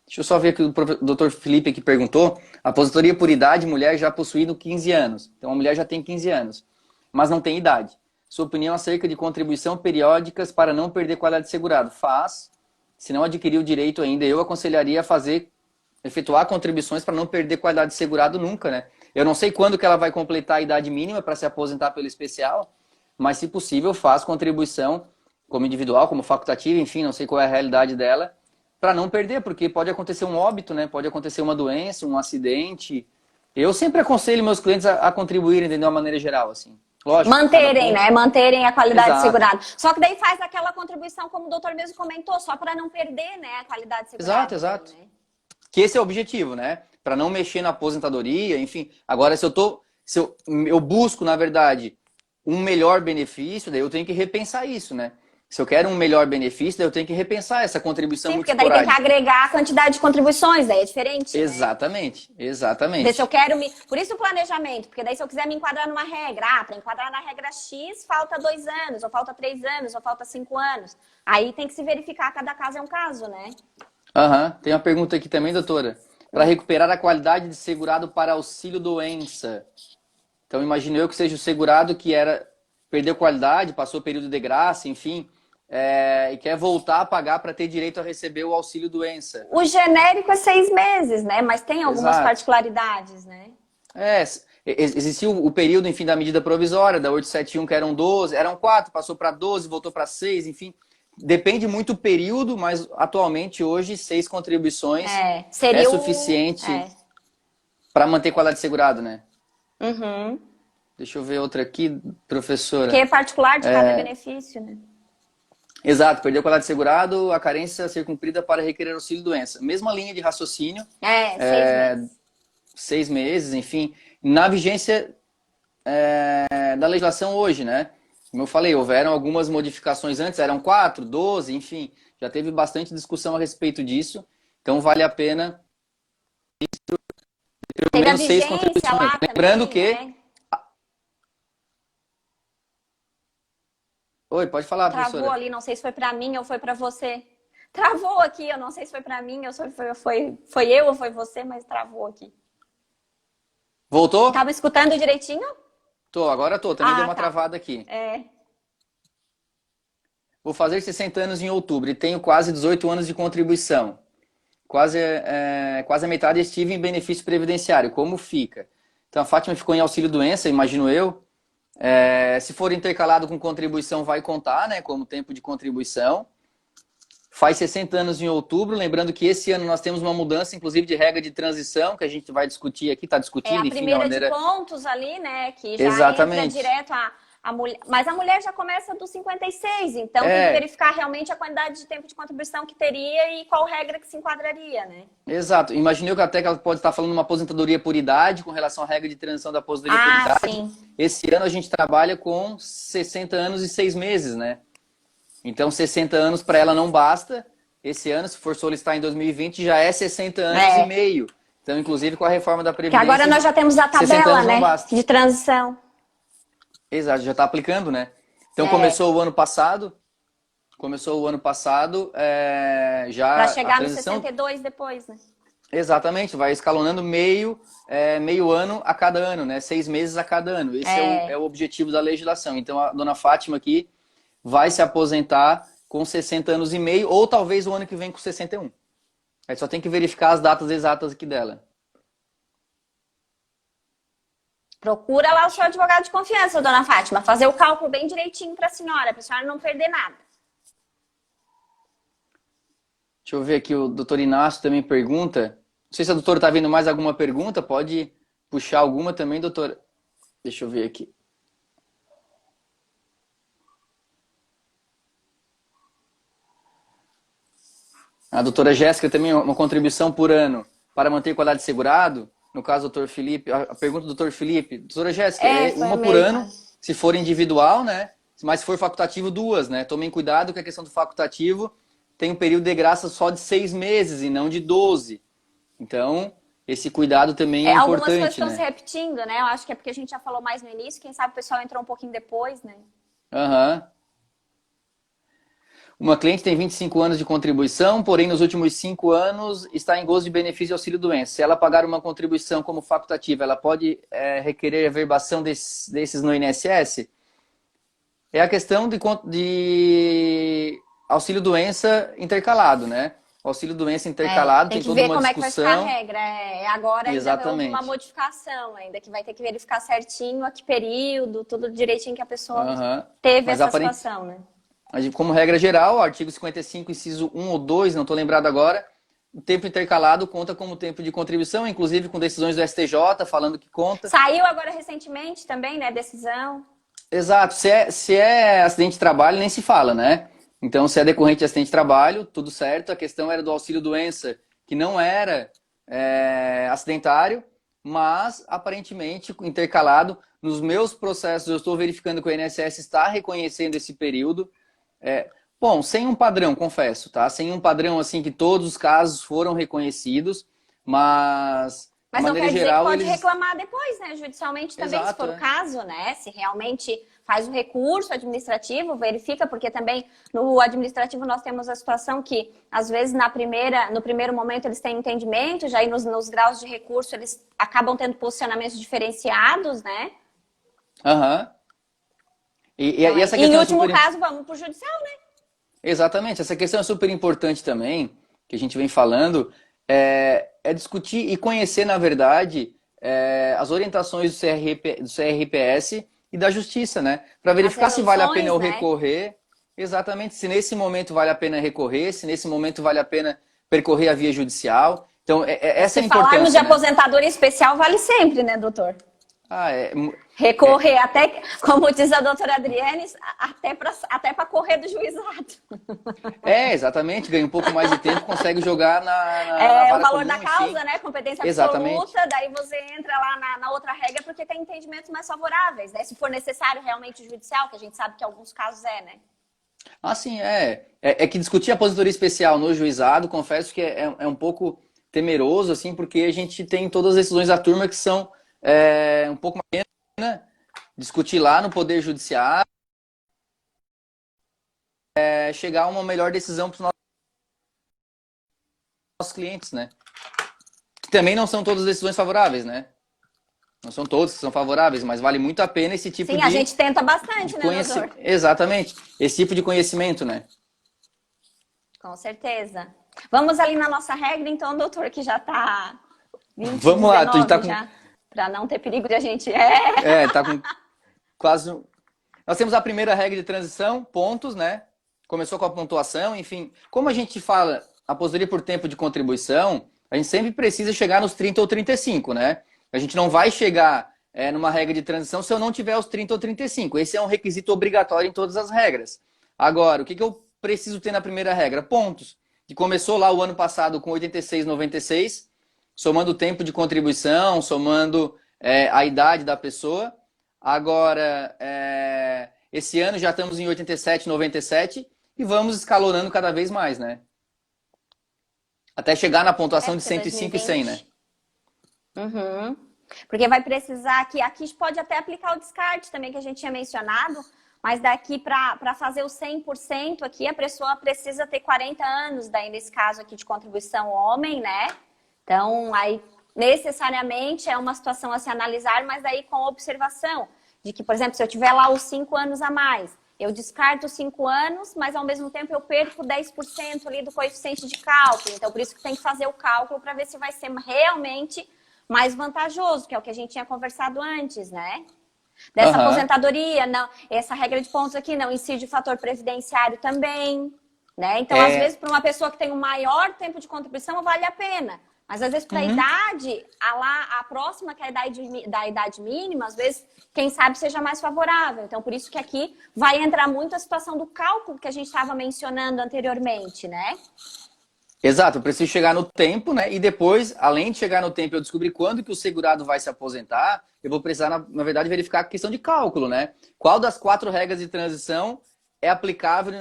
Deixa eu só ver que o doutor Felipe aqui perguntou. A aposentadoria por idade, mulher já possuindo 15 anos. Então, a mulher já tem 15 anos, mas não tem idade. Sua opinião acerca de contribuição periódicas para não perder qualidade de segurado? Faz. Se não adquirir o direito ainda, eu aconselharia a efetuar contribuições para não perder qualidade de segurado nunca, né? Eu não sei quando que ela vai completar a idade mínima para se aposentar pelo especial, mas se possível, faz contribuição como individual, como facultativa, enfim, não sei qual é a realidade dela, para não perder, porque pode acontecer um óbito, né? Pode acontecer uma doença, um acidente. Eu sempre aconselho meus clientes a contribuírem de uma maneira geral, assim. Lógico, Manterem, né? Manterem a qualidade de Exato. segurado. Só que daí faz aquela contribuição, como o doutor mesmo comentou, só para não perder, né, a qualidade de segurado. Exato. Né? Que esse é o objetivo, né? Para não mexer na aposentadoria, enfim. Agora, se eu busco, na verdade, um melhor benefício, daí eu tenho que repensar isso, né? Se eu quero um melhor benefício, daí eu tenho que repensar essa contribuição. Sim, muito porque daí tem que agregar a quantidade de contribuições, daí é diferente. Exatamente, né? Exatamente. Daí se eu quero Por isso o planejamento, porque daí se eu quiser me enquadrar numa regra, para enquadrar na regra X, falta 2 anos, ou falta 3 anos, ou falta 5 anos. Aí tem que se verificar, cada caso é um caso, né? Tem uma pergunta aqui também, doutora. Para recuperar a qualidade de segurado para auxílio doença. Então, imagino eu que seja o segurado que perdeu qualidade, passou período de graça, enfim, e quer voltar a pagar para ter direito a receber o auxílio doença. O genérico é 6 meses, né? Mas tem algumas particularidades, né? Existiu o período, enfim, da medida provisória, da 871, que eram 12, eram 4, passou para 12, voltou para 6, enfim. Depende muito do período, mas atualmente, hoje, 6 contribuições seria suficiente para manter qualidade de segurado, né? Uhum. Deixa eu ver outra aqui, professora. Que é particular de cada benefício, né? Exato, perdeu qualidade de segurado, a carência a ser cumprida para requerer auxílio-doença. Mesma linha de raciocínio, 6 meses. 6 meses, enfim. Na vigência da legislação hoje, né? Como eu falei, houveram algumas modificações antes, eram 4, 12, enfim. Já teve bastante discussão a respeito disso. Então, vale a pena pelo Teve a menos 6 vigência contribuições. lá Lembrando também, que... né? Oi, pode falar, Travou professora. ali, não sei se foi para mim ou foi para você. Travou aqui, eu não sei se foi para mim ou se foi eu ou foi você, mas travou aqui. Voltou? Tava escutando direitinho? Agora tô. Também deu Ah, uma tá. travada aqui. É. Vou fazer 60 anos em outubro e tenho quase 18 anos de contribuição. Quase a metade estive em benefício previdenciário. Como fica? Então, a Fátima ficou em auxílio-doença, imagino eu. Se for intercalado com contribuição, vai contar, né, como tempo de contribuição. Faz 60 anos em outubro. Lembrando que esse ano nós temos uma mudança, inclusive, de regra de transição, que a gente vai discutir aqui, está É discutindo, a enfim, de primeira maneira... de pontos ali, né? Que já entra Exatamente. direto a mulher. Mas a mulher já começa dos 56, então tem que verificar realmente a quantidade de tempo de contribuição que teria e qual regra que se enquadraria, né? Exato. Imaginei que até que ela pode estar falando uma aposentadoria por idade, com relação à regra de transição da aposentadoria por idade. Sim. Esse ano a gente trabalha com 60 anos e 6 meses, né? Então, 60 anos para ela não basta. Esse ano, se for solicitar em 2020, já é 60 anos e meio. Então, inclusive, com a reforma da Previdência... Que agora nós já temos a tabela, né? De transição. Exato, já está aplicando, né? Então, começou o ano passado... já para chegar a transição... no 62 depois, né? Exatamente, vai escalonando meio ano a cada ano, né? 6 meses a cada ano. Esse é o objetivo da legislação. Então, a dona Fátima aqui vai se aposentar com 60 anos e meio, ou talvez o ano que vem com 61. Aí só tem que verificar as datas exatas aqui dela. Procura lá o seu advogado de confiança, dona Fátima, fazer o cálculo bem direitinho para a senhora não perder nada. Deixa eu ver aqui, o doutor Inácio também pergunta. Não sei se a doutora está vendo mais alguma pergunta, pode puxar alguma também, doutora. Deixa eu ver aqui. A doutora Jéssica também, uma contribuição por ano para manter qualidade de segurado. No caso, doutor Felipe, a pergunta do doutor Felipe. Doutora Jéssica, uma por ano, se for individual, né? Mas se for facultativo, 2, né? Tomem cuidado que a questão do facultativo tem um período de graça só de 6 meses e não de 12. Então, esse cuidado também é importante, algumas coisas estão né? se repetindo, né? Eu acho que é porque a gente já falou mais no início, quem sabe o pessoal entrou um pouquinho depois, né? Uma cliente tem 25 anos de contribuição, porém nos últimos 5 anos está em gozo de benefício de auxílio-doença. Se ela pagar uma contribuição como facultativa, ela pode requerer a verbação desses no INSS? É a questão de auxílio-doença intercalado, né? O auxílio-doença intercalado tem toda uma discussão. Tem que ver como é que vai ficar a regra. Agora ainda houve uma modificação, ainda que vai ter que verificar certinho a que período, tudo direitinho que a pessoa teve essa situação, né? Como regra geral, artigo 55, inciso 1 ou 2, não estou lembrado agora, o tempo intercalado conta como tempo de contribuição, inclusive com decisões do STJ falando que conta. Saiu agora recentemente também, né, decisão. Exato, se é acidente de trabalho nem se fala, né? Então, se é decorrente de acidente de trabalho, tudo certo. A questão era do auxílio-doença, que não era acidentário, mas aparentemente intercalado. Nos meus processos, eu estou verificando que o INSS está reconhecendo esse período. Bom, sem um padrão, confesso, tá? Sem um padrão assim que todos os casos foram reconhecidos, mas de não maneira quer geral, dizer que pode reclamar depois, né? Judicialmente também, se for o caso, né? Se realmente faz o recurso administrativo, verifica, porque também no administrativo nós temos a situação que, às vezes, no primeiro momento eles têm entendimento, já aí nos graus de recurso eles acabam tendo posicionamentos diferenciados, né? E essa questão em último caso, vamos para o judicial, né? Exatamente. Essa questão é super importante também, que a gente vem falando, é discutir e conhecer, na verdade, as orientações do CRPS e da Justiça, né? Para verificar se vale a pena eu recorrer. Exatamente. Se nesse momento vale a pena recorrer, se nesse momento vale a pena percorrer a via judicial. Então, essa é a importância. Se falarmos de aposentadoria especial, vale sempre, né, doutor? Recorrer até, como diz a doutora Adriane, até para correr do juizado. Exatamente, ganha um pouco mais de tempo, consegue jogar na o vara valor comum, da causa, enfim. né? Competência Exatamente. absoluta, daí você entra lá na outra regra porque tem entendimentos mais favoráveis, né? Se for necessário realmente judicial, que a gente sabe que em alguns casos né? Sim, é que discutir a aposentadoria especial no juizado, confesso que é um pouco temeroso, assim, porque a gente tem todas as decisões da turma que são um pouco mais, né? Discutir lá no Poder Judiciário, chegar a uma melhor decisão para os nossos clientes, né? Que também não são todas as decisões favoráveis, né? Não são todas que são favoráveis, mas vale muito a pena esse tipo Sim, a gente tenta bastante, né, doutor? Exatamente. Esse tipo de conhecimento, né? Com certeza. Vamos ali na nossa regra, então, doutor, que já está 20, Vamos 19 lá, tu tá com... já, para não ter perigo de a gente... Tá com quase... Nós temos a primeira regra de transição, pontos, né? Começou com a pontuação, enfim. Como a gente fala aposentadoria por tempo de contribuição, a gente sempre precisa chegar nos 30 ou 35, né? A gente não vai chegar numa regra de transição se eu não tiver os 30 ou 35. Esse é um requisito obrigatório em todas as regras. Agora, o que eu preciso ter na primeira regra? Pontos. Que começou lá o ano passado com 86,96, somando o tempo de contribuição, somando a idade da pessoa. Agora, esse ano já estamos em 87,97 e vamos escalonando cada vez mais, né? Até chegar na pontuação de 105 e 100, né? Uhum. Porque vai precisar aqui pode até aplicar o descarte também que a gente tinha mencionado, mas daqui para fazer o 100% aqui a pessoa precisa ter 40 anos, daí nesse caso aqui de contribuição homem, né? Então aí necessariamente é uma situação a se analisar, mas daí com observação de que, por exemplo, se eu tiver lá os 5 anos a mais, eu descarto 5 anos, mas ao mesmo tempo eu perco 10% ali do coeficiente de cálculo. Então, por isso que tem que fazer o cálculo para ver se vai ser realmente mais vantajoso, que é o que a gente tinha conversado antes, né? Dessa aposentadoria, não, essa regra de pontos aqui não incide o fator previdenciário também, né? Então, às vezes, para uma pessoa que tem um maior tempo de contribuição, vale a pena. Mas, às vezes, para a idade, a próxima, que é da idade mínima, às vezes, quem sabe seja mais favorável. Então, por isso que aqui vai entrar muito a situação do cálculo que a gente estava mencionando anteriormente, né? Exato, eu preciso chegar no tempo, né? E depois, além de chegar no tempo, eu descobrir quando que o segurado vai se aposentar, eu vou precisar, na verdade, verificar a questão de cálculo, né? Qual das 4 regras de transição é aplicável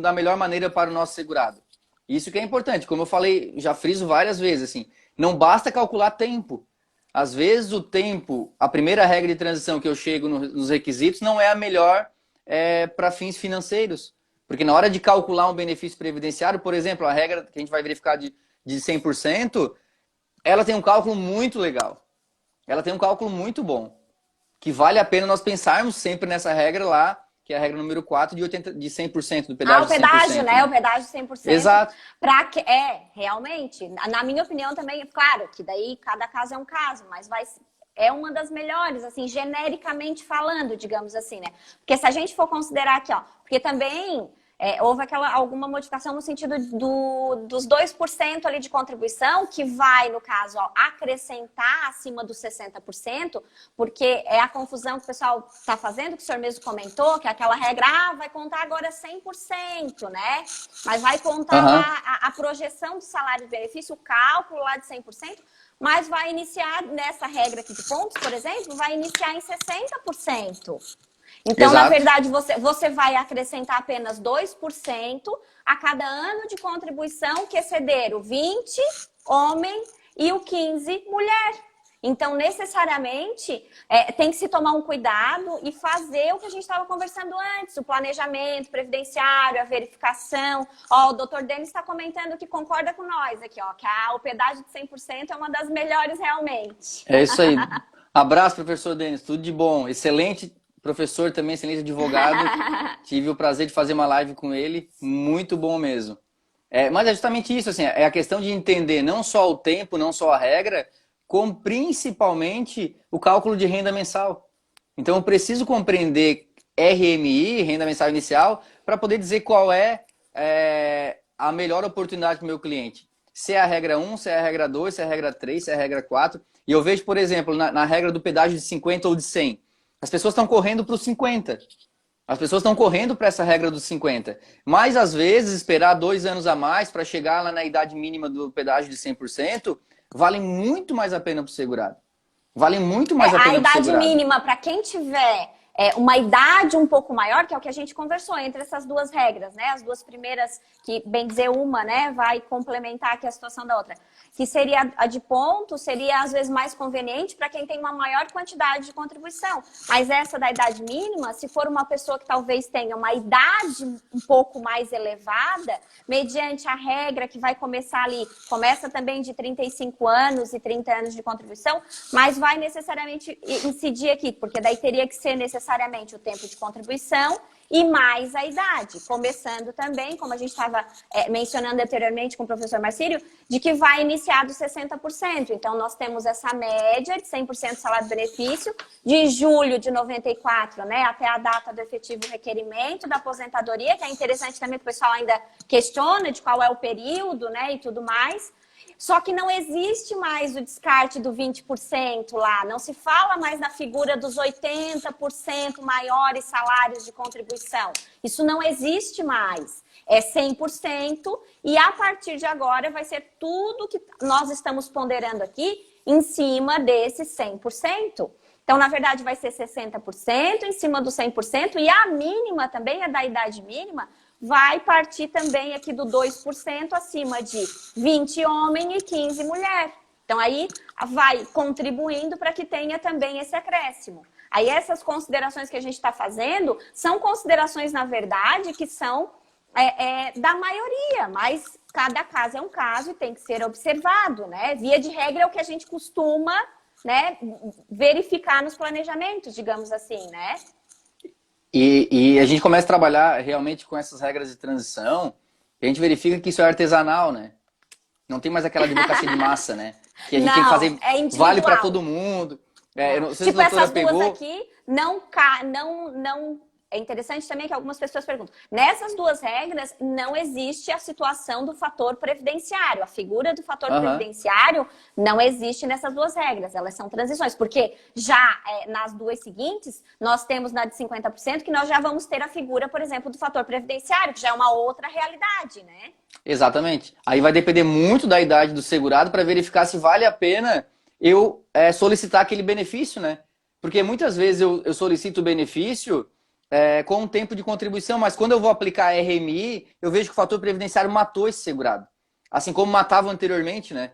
da melhor maneira para o nosso segurado? Isso que é importante, como eu falei, já friso várias vezes, assim, não basta calcular tempo. Às vezes o tempo, a primeira regra de transição que eu chego nos requisitos não é a melhor para fins financeiros. Porque na hora de calcular um benefício previdenciário, por exemplo, a regra que a gente vai verificar de 100%, ela tem um cálculo muito legal. Ela tem um cálculo muito bom. Que vale a pena nós pensarmos sempre nessa regra lá, que é a regra número 4 de 100%, do pedágio o pedágio, 100%, né? O pedágio 100%. Exato. Realmente. Na minha opinião também, claro, que daí cada caso é um caso, mas é uma das melhores, assim, genericamente falando, digamos assim, né? Porque se a gente for considerar aqui, ó, porque também houve alguma modificação no sentido dos 2% ali de contribuição, que vai, no caso, ó, acrescentar acima dos 60%, porque é a confusão que o pessoal está fazendo, que o senhor mesmo comentou, que é aquela regra, vai contar agora 100%, né? Mas vai contar lá a projeção do salário de benefício, o cálculo lá de 100%, mas vai iniciar, nessa regra aqui de pontos, por exemplo, vai iniciar em 60%. Então, na verdade, você vai acrescentar apenas 2% a cada ano de contribuição que exceder o 20, homem, e o 15, mulher. Então, necessariamente, tem que se tomar um cuidado e fazer o que a gente estava conversando antes, o planejamento previdenciário, a verificação. Ó, o doutor Denis está comentando que concorda com nós aqui, ó, que o pedágio de 100% é uma das melhores realmente. É isso aí. Abraço, professor Denis, tudo de bom. Excelente professor também, excelente advogado. Tive o prazer de fazer uma live com ele, muito bom mesmo. Mas é justamente isso, assim, é a questão de entender não só o tempo, não só a regra, como principalmente o cálculo de renda mensal. Então eu preciso compreender RMI, renda mensal inicial, para poder dizer qual é a melhor oportunidade para o meu cliente. se é a regra 1, se é a regra 2, se é a regra 3, se é a regra 4. E eu vejo, por exemplo, na regra do pedágio de 50 ou de 100, as pessoas estão correndo para os 50. As pessoas estão correndo para essa regra dos 50. Mas, às vezes, esperar 2 anos a mais para chegar lá na idade mínima do pedágio de 100% vale muito mais a pena para o segurado. Vale muito mais a pena A para o idade segurado. mínima para quem tiver uma idade um pouco maior, que é o que a gente conversou entre essas duas regras, né? As duas primeiras, que bem dizer uma, né, vai complementar aqui a situação da outra. Que seria a de ponto, seria às vezes mais conveniente para quem tem uma maior quantidade de contribuição. Mas essa da idade mínima, se for uma pessoa que talvez tenha uma idade um pouco mais elevada, mediante a regra que vai começar ali, começa também de 35 anos e 30 anos de contribuição, mas vai necessariamente incidir aqui, porque daí teria que ser necessariamente o tempo de contribuição e mais a idade, começando também, como a gente estava mencionando anteriormente com o professor Marcílio, de que vai iniciar dos 60%. Então, nós temos essa média de 100% salário-benefício, de julho de 94, né, até a data do efetivo requerimento da aposentadoria, que é interessante também, que o pessoal ainda questiona de qual é o período, né, e tudo mais. Só que não existe mais o descarte do 20% lá, não se fala mais na figura dos 80% maiores salários de contribuição. Isso não existe mais. É 100% e a partir de agora vai ser tudo que nós estamos ponderando aqui em cima desse 100%. Então, na verdade, vai ser 60% em cima do 100% e a mínima também, a da idade mínima, vai partir também aqui do 2% acima de 20 homem e 15 mulher. Então, aí vai contribuindo para que tenha também esse acréscimo. Aí, essas considerações que a gente está fazendo são considerações, na verdade, que são da maioria, mas cada caso é um caso e tem que ser observado, né? Via de regra é o que a gente costuma, né, verificar nos planejamentos, digamos assim, né? E a gente começa a trabalhar realmente com essas regras de transição, e a gente verifica que isso é artesanal, né? Não tem mais aquela advocacia de massa, né? Que a gente tem que fazer, vale para todo mundo. Eu não sei tipo, se a doutora essas duas pegou. aqui, não. É interessante também que algumas pessoas perguntam. Nessas duas regras, não existe a situação do fator previdenciário. A figura do fator previdenciário não existe nessas duas regras. Elas são transições. Porque já nas duas seguintes, nós temos na de 50% que nós já vamos ter a figura, por exemplo, do fator previdenciário, que já é uma outra realidade, né? Exatamente. Aí vai depender muito da idade do segurado para verificar se vale a pena eu solicitar aquele benefício, né? Porque muitas vezes eu solicito o benefício com um tempo de contribuição, mas quando eu vou aplicar a RMI, eu vejo que o fator previdenciário matou esse segurado. Assim como matava anteriormente, né?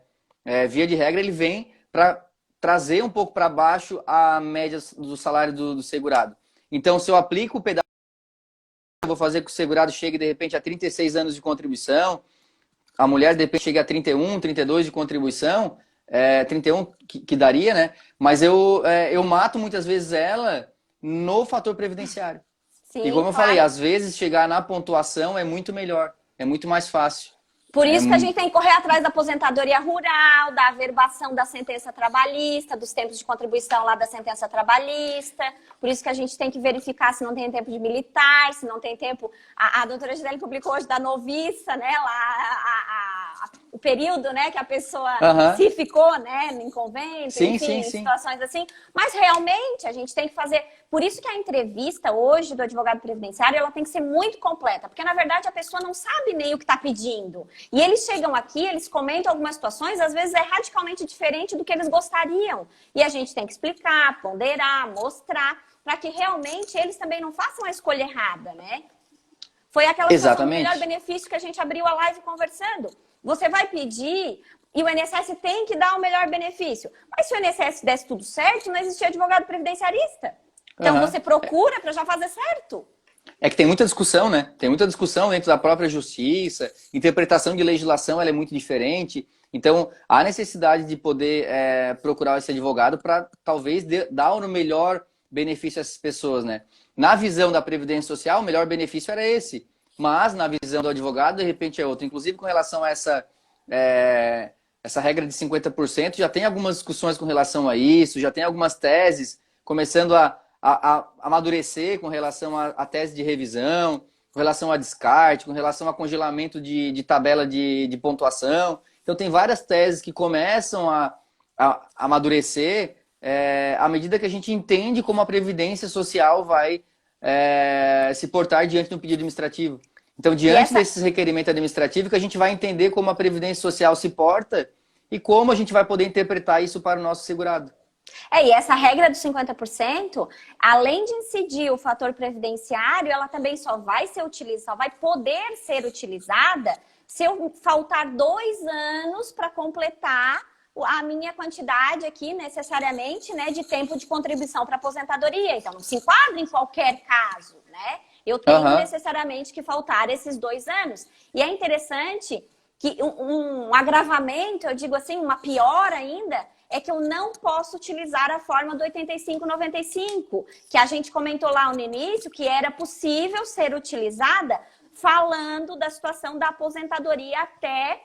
Via de regra, ele vem para trazer um pouco para baixo a média do salário do segurado. Então, se eu aplico o pedágio, eu vou fazer que o segurado chegue, de repente, a 36 anos de contribuição, a mulher, de repente, chegue a 31, 32 de contribuição, 31 que daria, né? Mas eu mato muitas vezes ela no fator previdenciário. Sim, e como eu claro. falei, às vezes chegar na pontuação é muito melhor, é muito mais fácil. Por isso que a gente tem que correr atrás da aposentadoria rural, da averbação da sentença trabalhista, dos tempos de contribuição lá da sentença trabalhista. Por isso que a gente tem que verificar se não tem tempo de militar, se não tem tempo... A doutora Gisele publicou hoje da noviça, né? Lá, o período, né, que a pessoa se ficou, né, em convento, sim, enfim, sim. situações assim. Mas realmente a gente tem que fazer... Por isso que a entrevista hoje do advogado previdenciário, ela tem que ser muito completa. Porque, na verdade, a pessoa não sabe nem o que está pedindo. E eles chegam aqui, eles comentam algumas situações, às vezes é radicalmente diferente do que eles gostariam. E a gente tem que explicar, ponderar, mostrar, para que realmente eles também não façam a escolha errada, né? Foi aquela situação do melhor benefício que a gente abriu a live conversando. Você vai pedir e o INSS tem que dar o melhor benefício. Mas se o INSS desse tudo certo, não existia advogado previdenciarista. Então você procura para já fazer certo. É que tem muita discussão, né? Tem muita discussão dentro da própria justiça, interpretação de legislação ela é muito diferente. Então, há necessidade de poder procurar esse advogado para talvez dar o melhor benefício a essas pessoas, né? Na visão da Previdência Social, o melhor benefício era esse. Mas, na visão do advogado, de repente é outro. Inclusive, com relação a essa regra de 50%, já tem algumas discussões com relação a isso, já tem algumas teses começando a amadurecer com relação à tese de revisão, com relação a descarte, com relação a congelamento de tabela de pontuação. Então, tem várias teses que começam a amadurecer à medida que a gente entende como a Previdência Social vai se portar diante de um pedido administrativo. Então, diante desses requerimentos administrativos, que a gente vai entender como a Previdência Social se porta e como a gente vai poder interpretar isso para o nosso segurado. E essa regra dos 50%, além de incidir o fator previdenciário, ela também só vai ser utilizada, só vai poder ser utilizada se eu faltar 2 anos para completar a minha quantidade aqui, necessariamente, né, de tempo de contribuição para aposentadoria. Então, não se enquadra em qualquer caso, né? Eu tenho necessariamente que faltar esses 2 anos. E é interessante que um agravamento, eu digo assim, uma pior ainda, é que eu não posso utilizar a forma do 85-95, que a gente comentou lá no início, que era possível ser utilizada falando da situação da aposentadoria até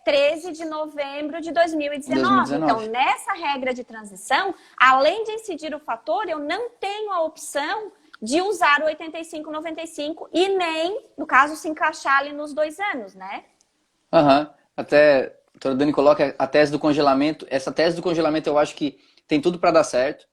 13 de novembro de 2019. Então, nessa regra de transição, além de incidir o fator, eu não tenho a opção de usar o 85-95 e nem, no caso, se encaixar ali nos 2 anos, né? Até a doutora Dani coloca a tese do congelamento. Essa tese do congelamento eu acho que tem tudo para dar certo.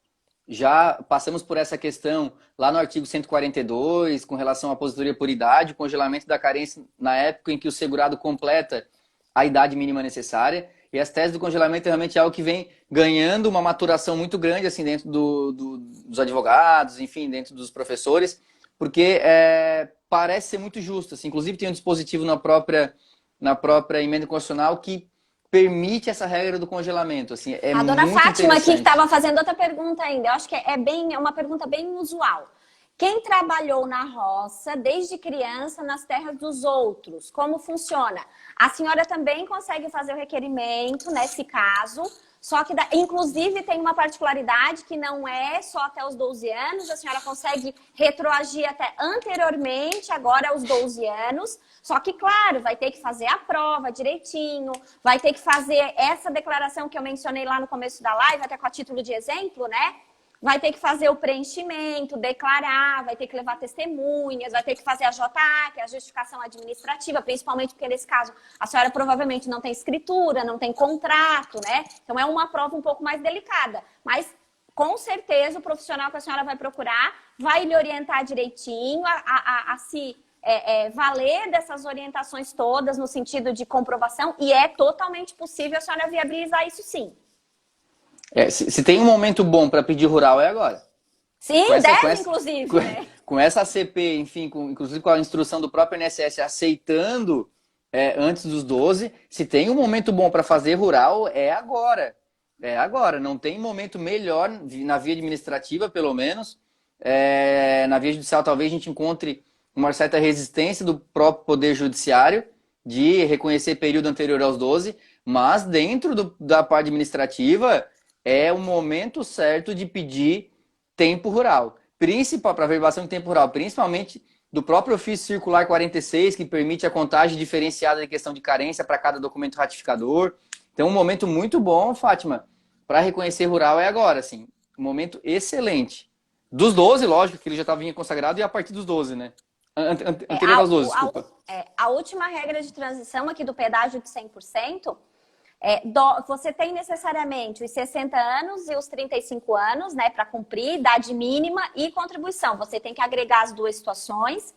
Já passamos por essa questão lá no artigo 142, com relação à aposentadoria por idade, o congelamento da carência na época em que o segurado completa a idade mínima necessária. E as teses do congelamento realmente é algo que vem ganhando uma maturação muito grande assim, dentro dos advogados, enfim, dentro dos professores, porque parece ser muito justo. Assim. Inclusive tem um dispositivo na própria emenda constitucional que permite essa regra do congelamento. Assim, a dona Fátima aqui que estava fazendo outra pergunta ainda. Eu acho que é uma pergunta bem inusual. Quem trabalhou na roça desde criança nas terras dos outros, como funciona? A senhora também consegue fazer o requerimento nesse caso, só que, inclusive, tem uma particularidade que não é só até os 12 anos, a senhora consegue retroagir até anteriormente, agora aos 12 anos, só que, claro, vai ter que fazer a prova direitinho, vai ter que fazer essa declaração que eu mencionei lá no começo da live, até com a título de exemplo, né? Vai ter que fazer o preenchimento, declarar, vai ter que levar testemunhas, vai ter que fazer a JA, que é a justificação administrativa, principalmente porque nesse caso a senhora provavelmente não tem escritura, não tem contrato, né? Então é uma prova um pouco mais delicada. Mas com certeza o profissional que a senhora vai procurar vai lhe orientar direitinho a se valer dessas orientações todas no sentido de comprovação e é totalmente possível a senhora viabilizar isso sim. Se tem um momento bom para pedir rural, é agora. Sim, inclusive. Com essa CP, enfim, inclusive com a instrução do próprio INSS aceitando antes dos 12, se tem um momento bom para fazer rural, é agora. É agora. Não tem momento melhor na via administrativa, pelo menos. Na via judicial, talvez a gente encontre uma certa resistência do próprio Poder Judiciário de reconhecer período anterior aos 12, mas dentro da parte administrativa é o momento certo de pedir tempo rural. Para averbação de tempo rural, principalmente do próprio ofício circular 46, que permite a contagem diferenciada de questão de carência para cada documento ratificador. Então, um momento muito bom, Fátima, para reconhecer rural é agora, assim. Um momento excelente. Dos 12, lógico, que ele já estava consagrado, e a partir dos 12, né? Anterior aos 12, desculpa. A última regra de transição aqui do pedágio de 100%, você tem necessariamente os 60 anos e os 35 anos, né, para cumprir, idade mínima e contribuição. Você tem que agregar as duas situações,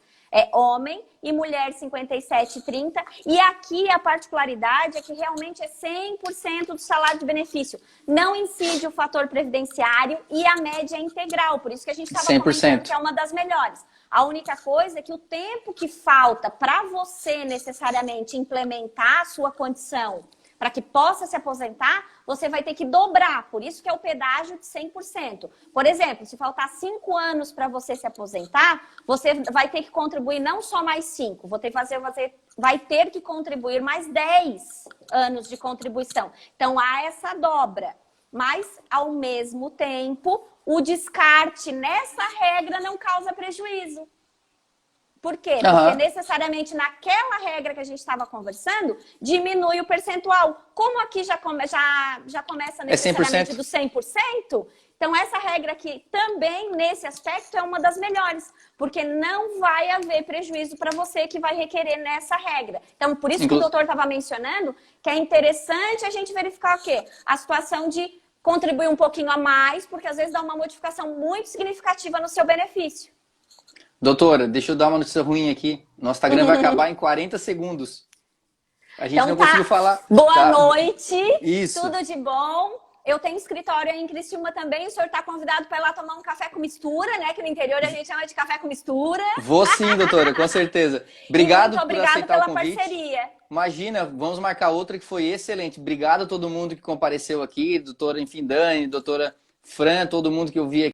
homem e mulher 57 e 30. E aqui a particularidade é que realmente é 100% do salário de benefício. Não incide o fator previdenciário e a média é integral. Por isso que a gente estava comentando que é uma das melhores. A única coisa é que o tempo que falta para você necessariamente implementar a sua condição para que possa se aposentar, você vai ter que dobrar. Por isso que é o pedágio de 100%. Por exemplo, se faltar 5 anos para você se aposentar, você vai ter que contribuir não só mais 5, vai ter que contribuir mais 10 anos de contribuição. Então, há essa dobra. Mas, ao mesmo tempo, o descarte nessa regra não causa prejuízo. Por quê? Porque necessariamente naquela regra que a gente estava conversando, diminui o percentual. Como aqui já começa necessariamente do 100%, Então, essa regra aqui também, nesse aspecto, é uma das melhores, porque não vai haver prejuízo para você que vai requerer nessa regra. Então, por isso que o doutor estava mencionando que é interessante a gente verificar o quê? A situação de contribuir um pouquinho a mais, porque às vezes dá uma modificação muito significativa no seu benefício. Doutora, deixa eu dar uma notícia ruim aqui. Nosso Instagram vai acabar em 40 segundos. A gente então, não conseguiu falar. Boa noite. Isso. Tudo de bom. Eu tenho escritório aí em Criciúma também. O senhor está convidado para ir lá tomar um café com mistura, né? Que no interior a gente chama de café com mistura. Vou sim, doutora, com certeza. Obrigado muito por aceitar pela o convite. Parceria. Imagina, vamos marcar outra que foi excelente. Obrigado a todo mundo que compareceu aqui, doutora, enfim, Dani, doutora Fran, todo mundo que eu vi aqui.